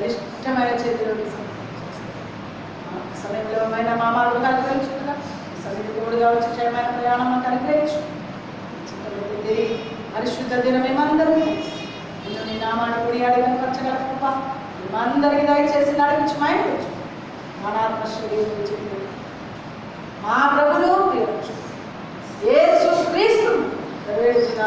ఇష్టమైన చేతిలోకి సమయంలో మైన మామాలు అనుగ్రహించుకుంటున్నా. సన్నిధి తోడుగా వచ్చి క్షయమైన ప్రయాణం మాకు అనుగ్రహించు. తిరిగి పరిశుద్ధ దినం మేమందరం నీ నామాన్ని కొడియాడి కనపరచగల కృప మేమందరికీ దయచేసి నడిపించి మైన తెచ్చు. మనాత్మశ్వరీయం మా ప్రభులు యేసు క్రీస్తు ప్రవేశించిన